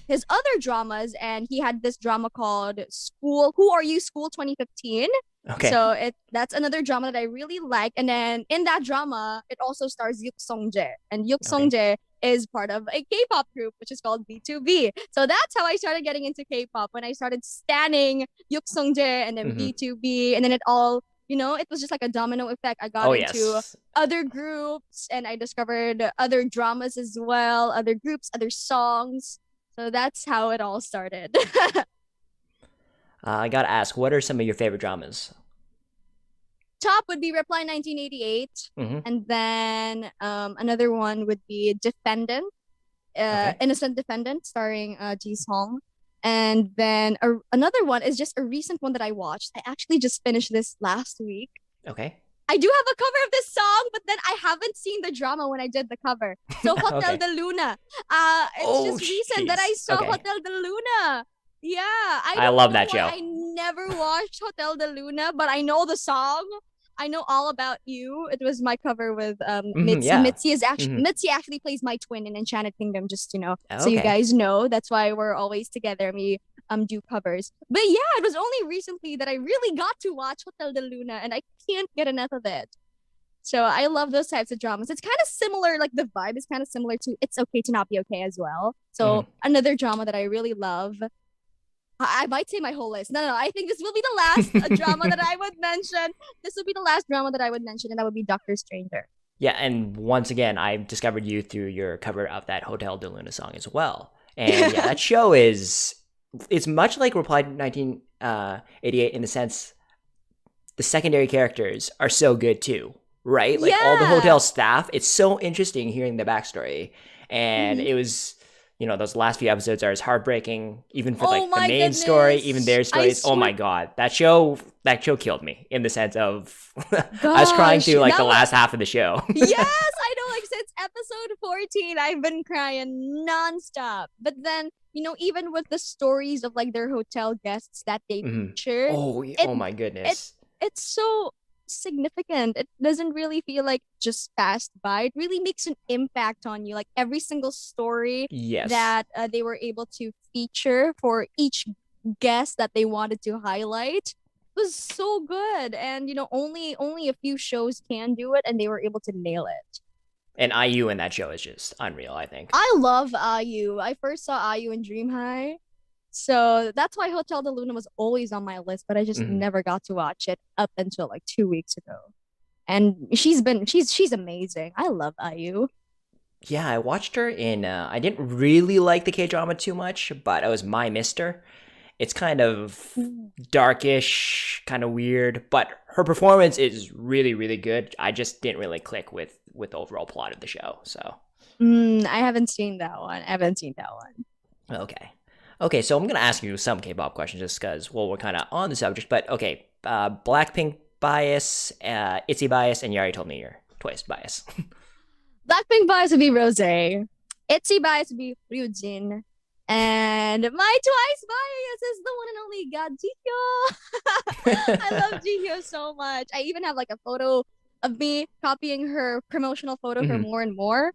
[SPEAKER 2] his other dramas, and he had this drama called School. Who Are You, School 2015.
[SPEAKER 1] Okay.
[SPEAKER 2] So that's another drama that I really like. And then in that drama, it also stars Yuk Song Jae, and Yuk Song
[SPEAKER 1] Okay.
[SPEAKER 2] Jae is part of a K-pop group which is called B2B. So that's how I started getting into K-pop, when I started standing Yuk Song Jae and then
[SPEAKER 1] Hmm.
[SPEAKER 2] B2B, and then it all, it was just like a domino effect. I got
[SPEAKER 1] Oh
[SPEAKER 2] into
[SPEAKER 1] yes.
[SPEAKER 2] other groups, and I discovered other dramas as well, other groups, other songs. So that's how it all started.
[SPEAKER 1] I gotta ask, what are some of your favorite dramas?
[SPEAKER 2] Top would be Reply 1988.
[SPEAKER 1] Hmm.
[SPEAKER 2] And then another one would be Defendant,
[SPEAKER 1] Okay.
[SPEAKER 2] Innocent Defendant, starring Ji Song. And then another one is just a recent one that I watched. I actually just finished this last week.
[SPEAKER 1] Okay.
[SPEAKER 2] I do have a cover of this song, but then I haven't seen the drama when I did the cover. So Hotel
[SPEAKER 1] Okay.
[SPEAKER 2] de Luna. It's
[SPEAKER 1] Oh
[SPEAKER 2] just recent that I
[SPEAKER 1] jeez.
[SPEAKER 2] saw
[SPEAKER 1] Okay.
[SPEAKER 2] Hotel de Luna. Yeah, I
[SPEAKER 1] I
[SPEAKER 2] don't
[SPEAKER 1] love
[SPEAKER 2] know
[SPEAKER 1] that
[SPEAKER 2] why
[SPEAKER 1] show.
[SPEAKER 2] I never watched Hotel de Luna, but I know the song. I know all about you. It was my cover with Mitzi.
[SPEAKER 1] Yeah.
[SPEAKER 2] Mitzi actually plays my twin in Enchanted Kingdom, just so you
[SPEAKER 1] Okay.
[SPEAKER 2] guys know. That's why we're always together. We do covers. But yeah, it was only recently that I really got to watch Hotel de Luna, and I can't get enough of it. So I love those types of dramas. It's kind of similar, like the vibe is kind of similar to It's Okay to Not Be Okay as well. So
[SPEAKER 1] Hmm.
[SPEAKER 2] another drama that I really love. I might say my whole list. No. I think this will be the last drama that I would mention. This will be the last drama that I would mention, and that would be Doctor Stranger.
[SPEAKER 1] Yeah, and once again, I discovered you through your cover of that Hotel de Luna song as well. And yeah, that show is it's much like Reply 1988 in the sense the secondary characters are so good too, right? Like all the
[SPEAKER 2] Yeah.
[SPEAKER 1] hotel staff, it's so interesting hearing the backstory. And
[SPEAKER 2] Mhm.
[SPEAKER 1] it was, those last few episodes are as heartbreaking, even for
[SPEAKER 2] Oh
[SPEAKER 1] like the
[SPEAKER 2] my
[SPEAKER 1] main story, even
[SPEAKER 2] goodness.
[SPEAKER 1] their
[SPEAKER 2] I
[SPEAKER 1] stories. Oh
[SPEAKER 2] swear,
[SPEAKER 1] my god, that show killed me in the sense of I was crying
[SPEAKER 2] gosh,
[SPEAKER 1] through like
[SPEAKER 2] that
[SPEAKER 1] the
[SPEAKER 2] was.
[SPEAKER 1] last half of the show.
[SPEAKER 2] Yes, I know. Like since episode 14, I've been crying nonstop. But then, even with the stories of like their hotel guests that they
[SPEAKER 1] Mhm.
[SPEAKER 2] featured, it
[SPEAKER 1] Oh my
[SPEAKER 2] it
[SPEAKER 1] goodness.
[SPEAKER 2] it's so significant. It doesn't really feel like just passed by. It really makes an impact on you. Like every single story
[SPEAKER 1] Yes.
[SPEAKER 2] that they were able to feature for each guest that they wanted to highlight was so good. And only a few shows can do it, and they were able to nail it.
[SPEAKER 1] And IU in that show is just unreal, I think.
[SPEAKER 2] I love IU. I first saw IU in Dream High. So that's why Hotel de Luna was always on my list, but I just
[SPEAKER 1] Mhm.
[SPEAKER 2] never got to watch it up until like 2 weeks ago. And she's amazing. I love IU.
[SPEAKER 1] Yeah, I watched her in. I didn't really like the K drama too much, but it was My Mister. It's kind of darkish, kind of weird, but her performance is really, really good. I just didn't really click with the overall plot of the show. So
[SPEAKER 2] I haven't seen that one. I haven't seen that one.
[SPEAKER 1] okay, okay. So I'm gonna ask you some K-pop questions just because we're kind of on the subject. But okay, Blackpink bias, Itzy bias, and you already told me your Twice bias.
[SPEAKER 2] Blackpink bias would be Rose. Itzy bias would be Ryujin. And my twice bias is the one and only God Jihyo. I love Jihyo so much. I even have like a photo of me copying her promotional photo for
[SPEAKER 1] Mhm.
[SPEAKER 2] More and More.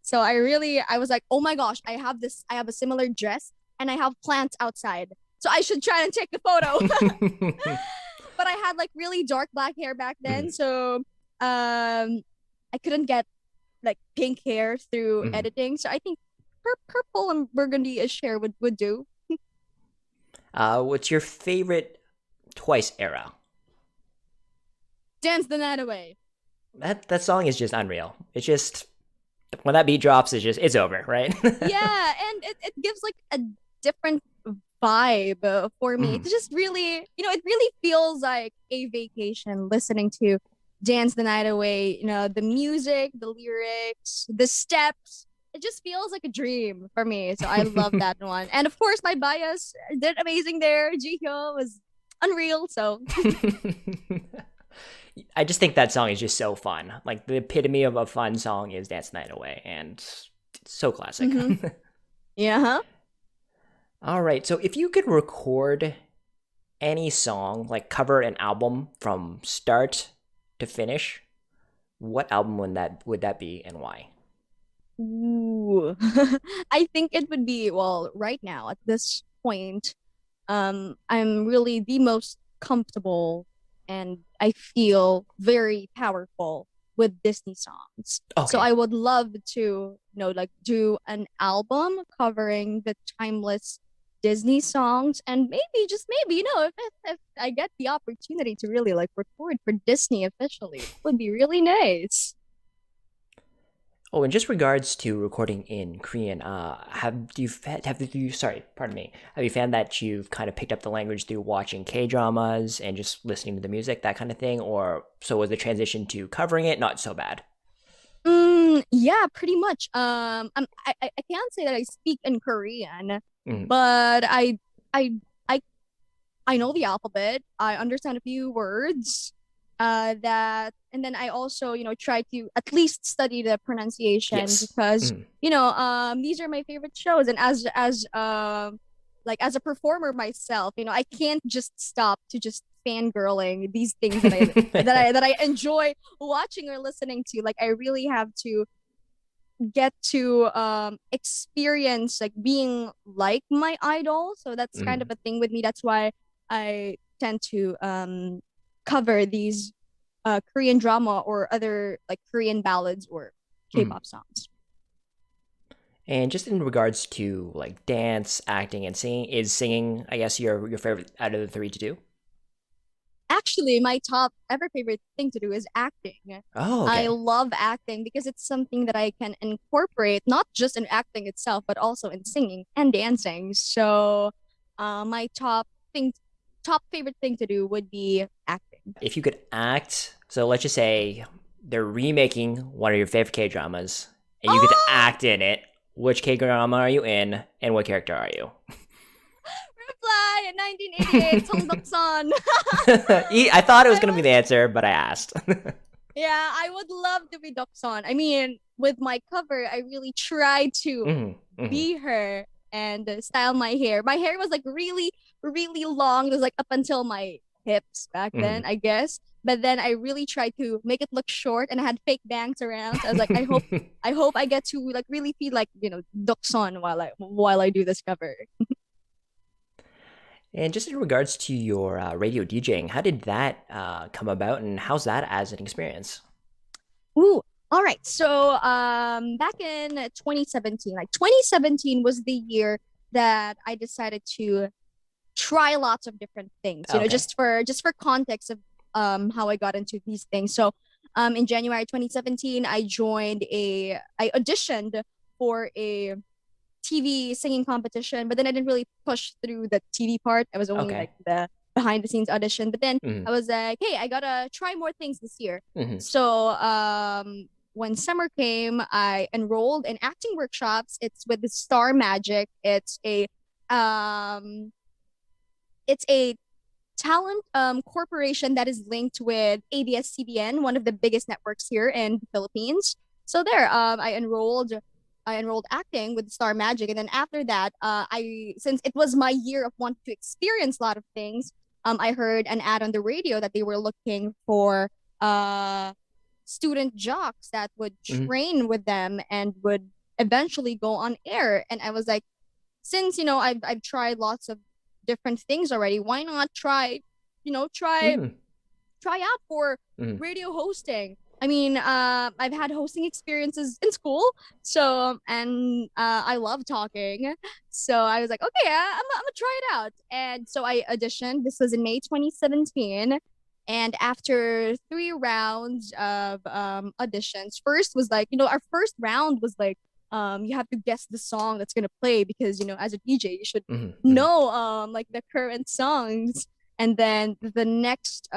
[SPEAKER 2] So I was like, oh my gosh, I have a similar dress and I have plants outside. So I should try and take the photo. But I had like really dark black hair back then.
[SPEAKER 1] Mhm.
[SPEAKER 2] So I couldn't get like pink hair through
[SPEAKER 1] Mhm.
[SPEAKER 2] editing. So I think purple and burgundy-ish hair would do.
[SPEAKER 1] What's your favorite Twice era?
[SPEAKER 2] Dance the night away.
[SPEAKER 1] That song is just unreal. It's just when that beat drops, it's over, right?
[SPEAKER 2] Yeah, and it gives like a different vibe for me.
[SPEAKER 1] Mhm.
[SPEAKER 2] It's just really, it really feels like a vacation listening to Dance the Night Away. The music, the lyrics, the steps. It just feels like a dream for me. So I love that one. And of course, my bias did amazing there. Jihyo was unreal. So
[SPEAKER 1] I just think that song is just so fun. Like the epitome of a fun song is Dance the Night Away, and it's so classic.
[SPEAKER 2] yeah. Huh?
[SPEAKER 1] All right. So if you could record any song, like cover an album from start to finish, what album would that be and why?
[SPEAKER 2] Ooh. I think it would be, well, right now at this point, I'm really the most comfortable and I feel very powerful with Disney songs. So
[SPEAKER 1] Okay.
[SPEAKER 2] I would love to, like do an album covering the timeless Disney songs and maybe just maybe, if I get the opportunity to really like record for Disney officially, that would be really nice.
[SPEAKER 1] Oh, in just regards to recording in Korean, have you found that you've kind of picked up the language through watching K dramas and just listening to the music, that kind of thing, or so was the transition to covering it not so bad?
[SPEAKER 2] Yeah, pretty much. I can't say that I speak in Korean,
[SPEAKER 1] Mm,
[SPEAKER 2] but I, I, I know the alphabet. I understand a few words. And then I also, try to at least study the pronunciation
[SPEAKER 1] yes.
[SPEAKER 2] because,
[SPEAKER 1] Mm.
[SPEAKER 2] these are my favorite shows. And like as a performer myself, I can't just stop to just fangirling these things that I enjoy watching or listening to. Like I really have to get to experience like being like my idol. So that's kind of
[SPEAKER 1] Mm,
[SPEAKER 2] a thing with me. That's why I tend to cover these Korean drama or other like Korean ballads or
[SPEAKER 1] mm.
[SPEAKER 2] K-pop songs.
[SPEAKER 1] And just in regards to like dance, acting, and singing, is singing, I guess, your favorite out of the three to do?
[SPEAKER 2] Actually, my top ever favorite thing to do is acting.
[SPEAKER 1] Oh,
[SPEAKER 2] I
[SPEAKER 1] okay.
[SPEAKER 2] love acting because it's something that I can incorporate not just in acting itself, but also in singing and dancing. So, my thing, top favorite thing to do would be acting.
[SPEAKER 1] If you could act, so let's just say they're remaking one of your favorite K dramas, and you could
[SPEAKER 2] Oh,
[SPEAKER 1] act in it. Which K drama are you in, and what character are you?
[SPEAKER 2] Reply in 1988, Songdoksan.
[SPEAKER 1] I thought it was
[SPEAKER 2] I
[SPEAKER 1] gonna be
[SPEAKER 2] was
[SPEAKER 1] the answer, but I asked.
[SPEAKER 2] Yeah, I would love to be Doksan. I mean, with my cover, I really tried to
[SPEAKER 1] Hmm. Hmm.
[SPEAKER 2] be her and style my hair. My hair was like really, really long. It was like up until my hips back then,
[SPEAKER 1] Hmm.
[SPEAKER 2] I guess. But then I really tried to make it look short and I had fake bangs around. So I was like, I hope I get to like really feel like, Doksan while I do this cover.
[SPEAKER 1] And just in regards to your radio DJing, how did that come about, and how's that as an experience?
[SPEAKER 2] Ooh, all right. So back in 2017, like 2017 was the year that I decided to try lots of different things,
[SPEAKER 1] Okay.
[SPEAKER 2] just for context of how I got into these things. So in January 2017, I auditioned for a TV singing competition, but then I didn't really push through the TV part. I was only like
[SPEAKER 1] Okay.
[SPEAKER 2] the behind the scenes audition. But then
[SPEAKER 1] Hmm.
[SPEAKER 2] I was like, hey, I gotta try more things this year.
[SPEAKER 1] Hmm.
[SPEAKER 2] So when summer came, I enrolled in acting workshops. It's with the Star Magic. Um it's a talent corporation that is linked with ABS-CBN, one of the biggest networks here in the Philippines. So there, I enrolled acting with Star Magic, and then after that, I since it was my year of wanting to experience a lot of things, I heard an ad on the radio that they were looking for student jocks that would
[SPEAKER 1] Hmm.
[SPEAKER 2] train with them and would eventually go on air. And I was like, since I've tried lots of different things already, why not try, try
[SPEAKER 1] Hmm.
[SPEAKER 2] try out for
[SPEAKER 1] Hmm.
[SPEAKER 2] radio hosting. I mean, I've had hosting experiences in school, so and I love talking. So I was like, okay, I'm gonna try it out. And so I auditioned. This was in May 2017. And after 3 rounds of auditions, first was like, our first round was like, you have to guess the song that's gonna play because as a DJ, you should
[SPEAKER 1] Hmm. Hmm.
[SPEAKER 2] know like the current songs. And then the next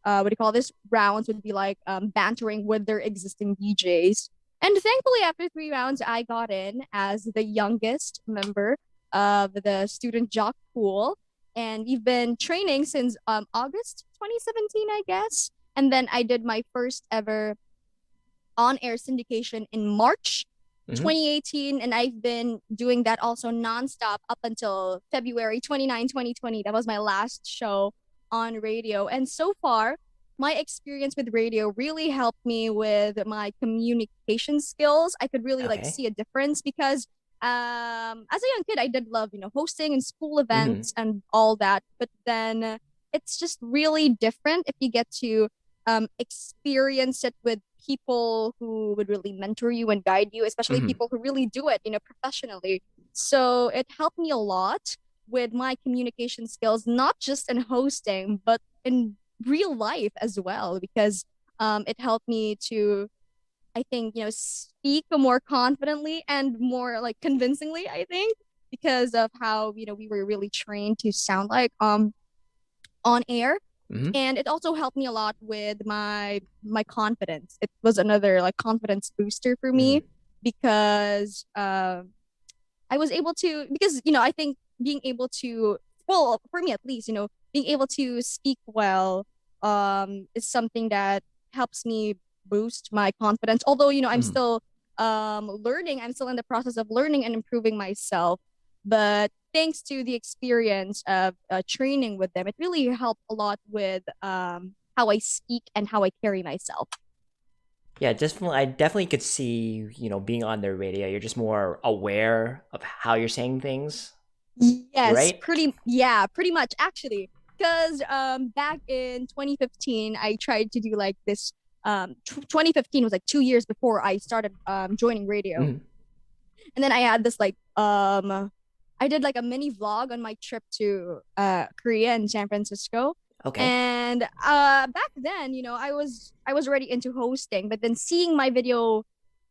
[SPEAKER 2] what do you call this rounds would be like bantering with their existing DJs. And thankfully, after 3 rounds, I got in as the youngest member of the student jock pool. And we've been training since August 2017, I guess. And then I did my first ever on air syndication in March
[SPEAKER 1] Mm-hmm.
[SPEAKER 2] 2018, and I've been doing that also nonstop up until February 29, 2020. That was my last show on radio. And so far, my experience with radio really helped me with my communication skills. I could really like
[SPEAKER 1] Okay.
[SPEAKER 2] see a difference because as a young kid I did love, hosting and school
[SPEAKER 1] Mm-hmm.
[SPEAKER 2] events and all that. But then it's just really different if you get to experience it with people who would really mentor you and guide you, especially
[SPEAKER 1] Mm-hmm.
[SPEAKER 2] people who really do it, professionally. So it helped me a lot with my communication skills, not just in hosting, but in real life as well, because it helped me to, I think, speak more confidently and more like convincingly, I think, because of how, we were really trained to sound like on air.
[SPEAKER 1] Mm-hmm.
[SPEAKER 2] And it also helped me a lot with my confidence. It was another like confidence booster for
[SPEAKER 1] Mm-hmm.
[SPEAKER 2] me because I was able to, because I think being able to, well, for me at least, being able to speak well is something that helps me boost my confidence. Although, I'm
[SPEAKER 1] Mm-hmm.
[SPEAKER 2] still learning, I'm still in the process of learning and improving myself. But thanks to the experience of training with them, it really helped a lot with how I speak and how I carry myself.
[SPEAKER 1] Yeah, definitely. I definitely could see, being on the radio, you're just more aware of how you're saying things,
[SPEAKER 2] Yes,
[SPEAKER 1] right?
[SPEAKER 2] pretty much actually. Because back in 2015, I tried to do like this. 2015 was like 2 years before I started joining radio,
[SPEAKER 1] Mm-hmm.
[SPEAKER 2] and then I had this like I did like a mini vlog on my trip to Korea and San Francisco.
[SPEAKER 1] Okay.
[SPEAKER 2] And back then, I was already into hosting, but then seeing my video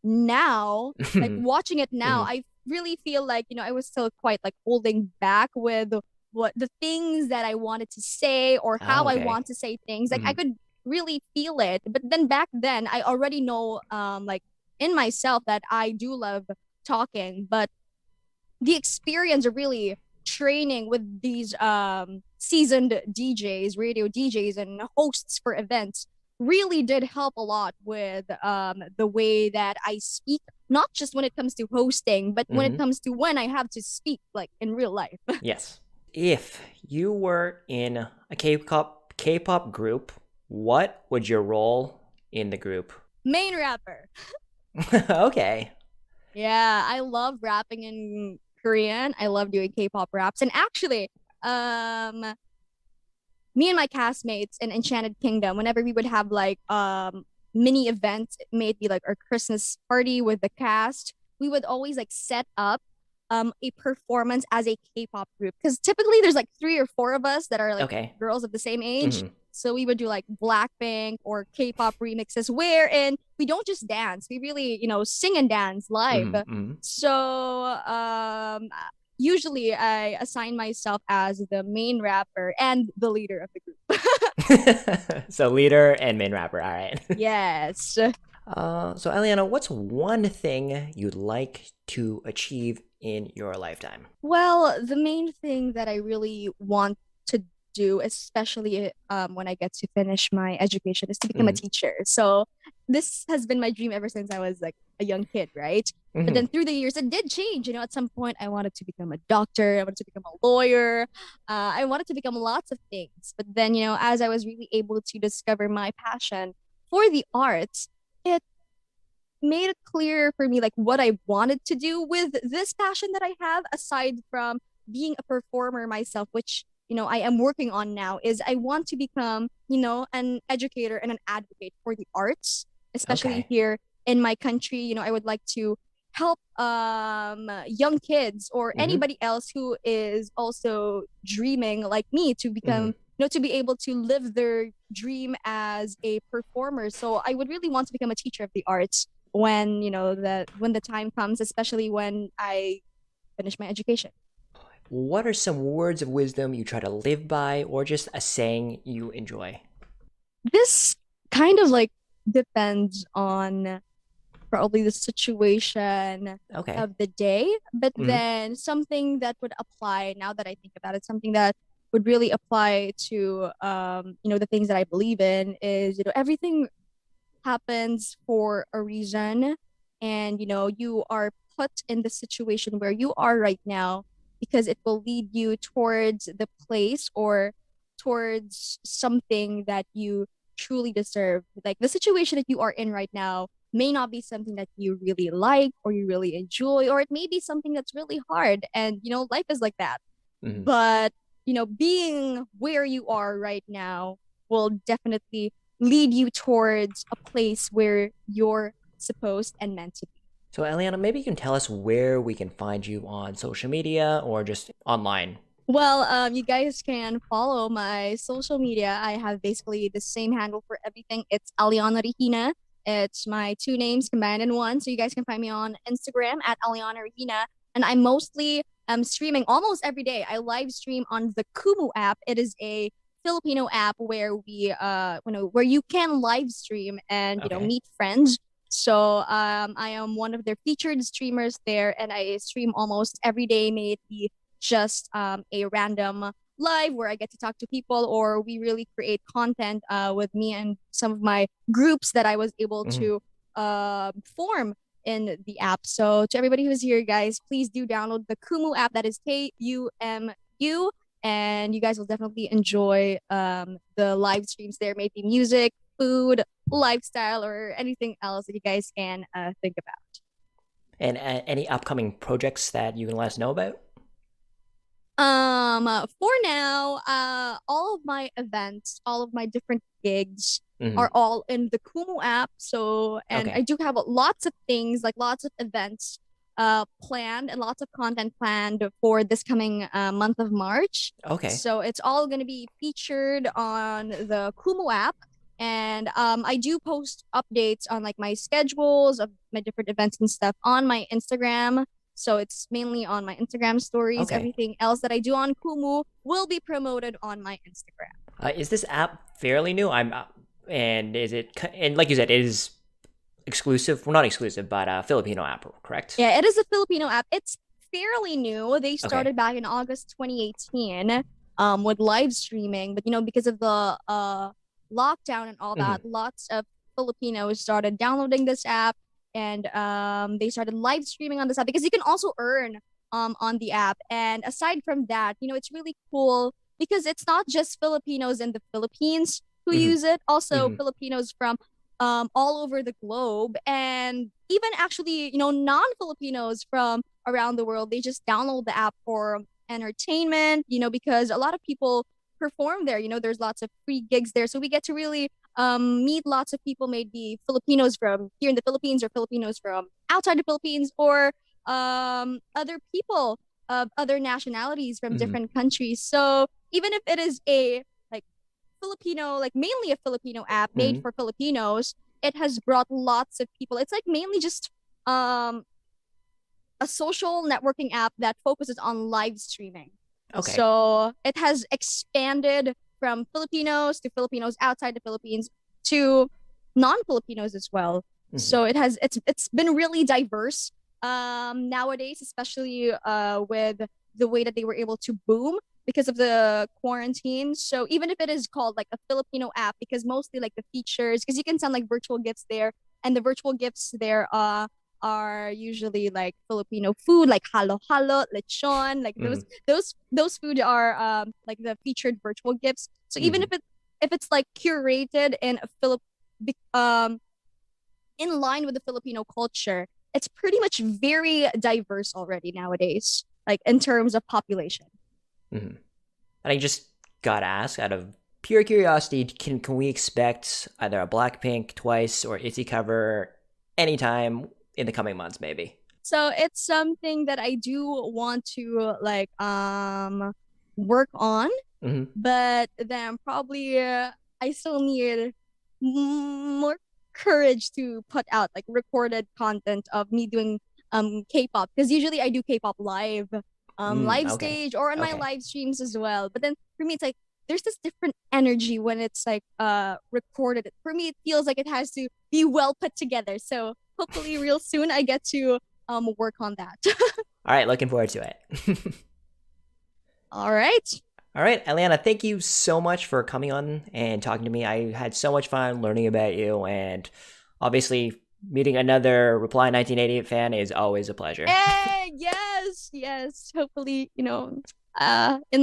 [SPEAKER 2] now, like
[SPEAKER 1] Mm-hmm.
[SPEAKER 2] watching it now, I really feel like, I was still quite like holding back with what the things that I wanted to say or how
[SPEAKER 1] Oh,
[SPEAKER 2] I
[SPEAKER 1] okay.
[SPEAKER 2] want to say things. Like
[SPEAKER 1] Mm-hmm.
[SPEAKER 2] I could really feel it. But then back then I already know like in myself that I do love talking, but the experience of really training with these seasoned DJs, radio DJs, and hosts for events really did help a lot with the way that I speak, not just when it comes to hosting, but when it
[SPEAKER 1] Mm-hmm.
[SPEAKER 2] comes to when I have to speak like in real life.
[SPEAKER 1] Yes. If you were in a K-pop group, what would your role in the group?
[SPEAKER 2] Main rapper.
[SPEAKER 1] Okay.
[SPEAKER 2] Yeah, I love rapping in Korean. I love doing K-pop raps. And actually, um me and my castmates in Enchanted Kingdom, whenever we would have like mini events, maybe like our Christmas party with the cast, we would always like set up a performance as a K-pop group. Because typically there's like three or four of us that are like
[SPEAKER 1] Okay.
[SPEAKER 2] girls of the same age.
[SPEAKER 1] Mm-hmm.
[SPEAKER 2] So we would do like Blackpink or K-pop remixes wherein we don't just dance, we really, sing and dance live.
[SPEAKER 1] Mm-hmm.
[SPEAKER 2] So usually I assign myself as the main rapper and the leader of the group.
[SPEAKER 1] So leader and main rapper. All right.
[SPEAKER 2] Yes.
[SPEAKER 1] So Eliana, what's one thing you'd like to achieve in your lifetime?
[SPEAKER 2] Well, the main thing that I really want to do, especially when I get to finish my education, is to become a
[SPEAKER 1] Mm-hmm.
[SPEAKER 2] teacher. So this has been my dream ever since I was like a young kid, right? But
[SPEAKER 1] Mm-hmm.
[SPEAKER 2] then through the years, it did change. At some point, I wanted to become a doctor. I wanted to become a lawyer. I wanted to become lots of things. But then, as I was really able to discover my passion for the arts, it made it clear for me like what I wanted to do with this passion that I have aside from being a performer myself, which I am working on now. Is I want to become an educator and an advocate for the arts, especially
[SPEAKER 1] Okay.
[SPEAKER 2] here in my country. I would like to help young kids or
[SPEAKER 1] Mm-hmm.
[SPEAKER 2] anybody else who is also dreaming like me to become,
[SPEAKER 1] Mm-hmm.
[SPEAKER 2] to be able to live their dream as a performer. So I would really want to become a teacher of the arts when when the time comes, especially when I finish my education.
[SPEAKER 1] What are some words of wisdom you try to live by, or just a saying you enjoy?
[SPEAKER 2] This kind of like depends on probably the situation
[SPEAKER 1] Okay.
[SPEAKER 2] of the day, but
[SPEAKER 1] Mm-hmm.
[SPEAKER 2] then something that would apply, now that I think about it, something that would really apply to the things that I believe in is everything happens for a reason. and you are put in the situation where you are right now because it will lead you towards the place or towards something that you truly deserve. Like the situation that you are in right now may not be something that you really like or you really enjoy, or it may be something that's really hard. And, life is like that.
[SPEAKER 1] Hmm.
[SPEAKER 2] But, being where you are right now will definitely lead you towards a place where you're supposed and meant to be.
[SPEAKER 1] So, Alyanna, maybe you can tell us where we can find you on social media or just online.
[SPEAKER 2] Well, you guys can follow my social media. I have basically the same handle for everything. It's Alyanna Regina. It's my two names combined in one. So you guys can find me on Instagram at Alyanna Regina. And I mostly streaming almost every day. I live stream on the KUMU app. It is a Filipino app where where you can live stream and
[SPEAKER 1] Okay.
[SPEAKER 2] meet friends. So I am one of their featured streamers there, and I stream almost every day, may it be just a random live where I get to talk to people, or we really create content with me and some of my groups that I was able
[SPEAKER 1] Hmm.
[SPEAKER 2] to form in the app. So to everybody who's here, guys, please do download the Kumu app. That is KUMU. And you guys will definitely enjoy the live streams there, maybe music, food, lifestyle, or anything else that you guys can think about.
[SPEAKER 1] And any upcoming projects that you can let us know about?
[SPEAKER 2] For now, all of my events, all of my different gigs
[SPEAKER 1] Hmm.
[SPEAKER 2] are all in the Kumu app. So, and I
[SPEAKER 1] Okay.
[SPEAKER 2] do have lots of things, like lots of events, planned and lots of content planned for this coming month of March.
[SPEAKER 1] Okay.
[SPEAKER 2] So it's all going to be featured on the Kumu app. And I do post updates on like my schedules of my different events and stuff on my Instagram. So it's mainly on my Instagram stories.
[SPEAKER 1] Okay.
[SPEAKER 2] Everything else that I do on Kumu will be promoted on my Instagram.
[SPEAKER 1] Is this app fairly new? And is it, and like you said, it is exclusive. Well, not exclusive, but Filipino app, correct?
[SPEAKER 2] Yeah, it is a Filipino app. It's fairly new. They
[SPEAKER 1] Okay.
[SPEAKER 2] started back in August 2018 with live streaming, but because of the lockdown and all
[SPEAKER 1] Hmm.
[SPEAKER 2] that, lots of Filipinos started downloading this app, and they started live streaming on this app because you can also earn on the app. And aside from that, it's really cool because it's not just Filipinos in the Philippines who
[SPEAKER 1] Hmm.
[SPEAKER 2] use it, also
[SPEAKER 1] Hmm.
[SPEAKER 2] Filipinos from all over the globe, and even actually non-Filipinos from around the world. They just download the app for entertainment, because a lot of people perform there. There's lots of free gigs there, so we get to really meet lots of people, maybe Filipinos from here in the Philippines or Filipinos from outside the Philippines, or other people of other nationalities from
[SPEAKER 1] Hmm.
[SPEAKER 2] different countries. So even if it is a like Filipino, like mainly a Filipino app made
[SPEAKER 1] Hmm.
[SPEAKER 2] for Filipinos, it has brought lots of people. It's like mainly just um a social networking app that focuses on live streaming.
[SPEAKER 1] Okay.
[SPEAKER 2] So it has expanded from Filipinos to Filipinos outside the Philippines to non-Filipinos as well.
[SPEAKER 1] Hmm.
[SPEAKER 2] So it's been really diverse nowadays, especially with the way that they were able to boom because of the quarantine. So even if it is called like a Filipino app, because mostly like the features, because you can send like virtual gifts there, and the virtual gifts there are usually like Filipino food, like halo halo, lechon, like
[SPEAKER 1] Hmm.
[SPEAKER 2] those food are like the featured virtual gifts. So even
[SPEAKER 1] Hmm.
[SPEAKER 2] if it's like curated in a um in line with the Filipino culture, it's pretty much very diverse already nowadays, like in terms of population.
[SPEAKER 1] Hmm. And I just got asked out of pure curiosity, can we expect either a Blackpink twice or ITZY cover anytime in the coming months, maybe?
[SPEAKER 2] So it's something that I do want to like work on,
[SPEAKER 1] Hmm.
[SPEAKER 2] but then probably I still need more courage to put out like recorded content of me doing K-pop, because usually I do K-pop live
[SPEAKER 1] Okay.
[SPEAKER 2] stage or on my
[SPEAKER 1] Okay.
[SPEAKER 2] live streams as well. But then for me it's like there's this different energy when it's like recorded. For me it feels like it has to be well put together. So hopefully real soon I get to work on that.
[SPEAKER 1] All right. Looking forward to it.
[SPEAKER 2] All right.
[SPEAKER 1] All right, Alyanna, thank you so much for coming on and talking to me. I had so much fun learning about you, and obviously Meeting another Reply 1988 fan is always a pleasure.
[SPEAKER 2] Hey, yes. Hopefully, in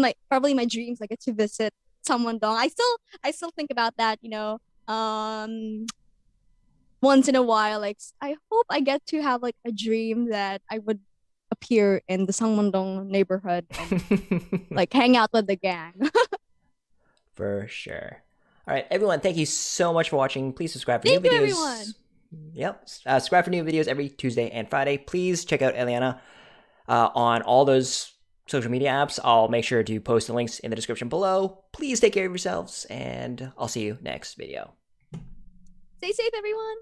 [SPEAKER 2] like probably my dreams, I get to visit someone dong. I still think about that, once in a while. Like I hope I get to have like a dream that I would appear in the Sangmundong neighborhood and like hang out with the gang.
[SPEAKER 1] For sure. All right, everyone, thank you so much for watching. Please subscribe for new
[SPEAKER 2] Thank you,
[SPEAKER 1] videos.
[SPEAKER 2] everyone.
[SPEAKER 1] Yep. Subscribe for new videos every Tuesday and Friday. Please check out Alyanna on all those social media apps. I'll make sure to post the links in the description below. Please take care of yourselves, and I'll see you next video.
[SPEAKER 2] Stay safe, everyone.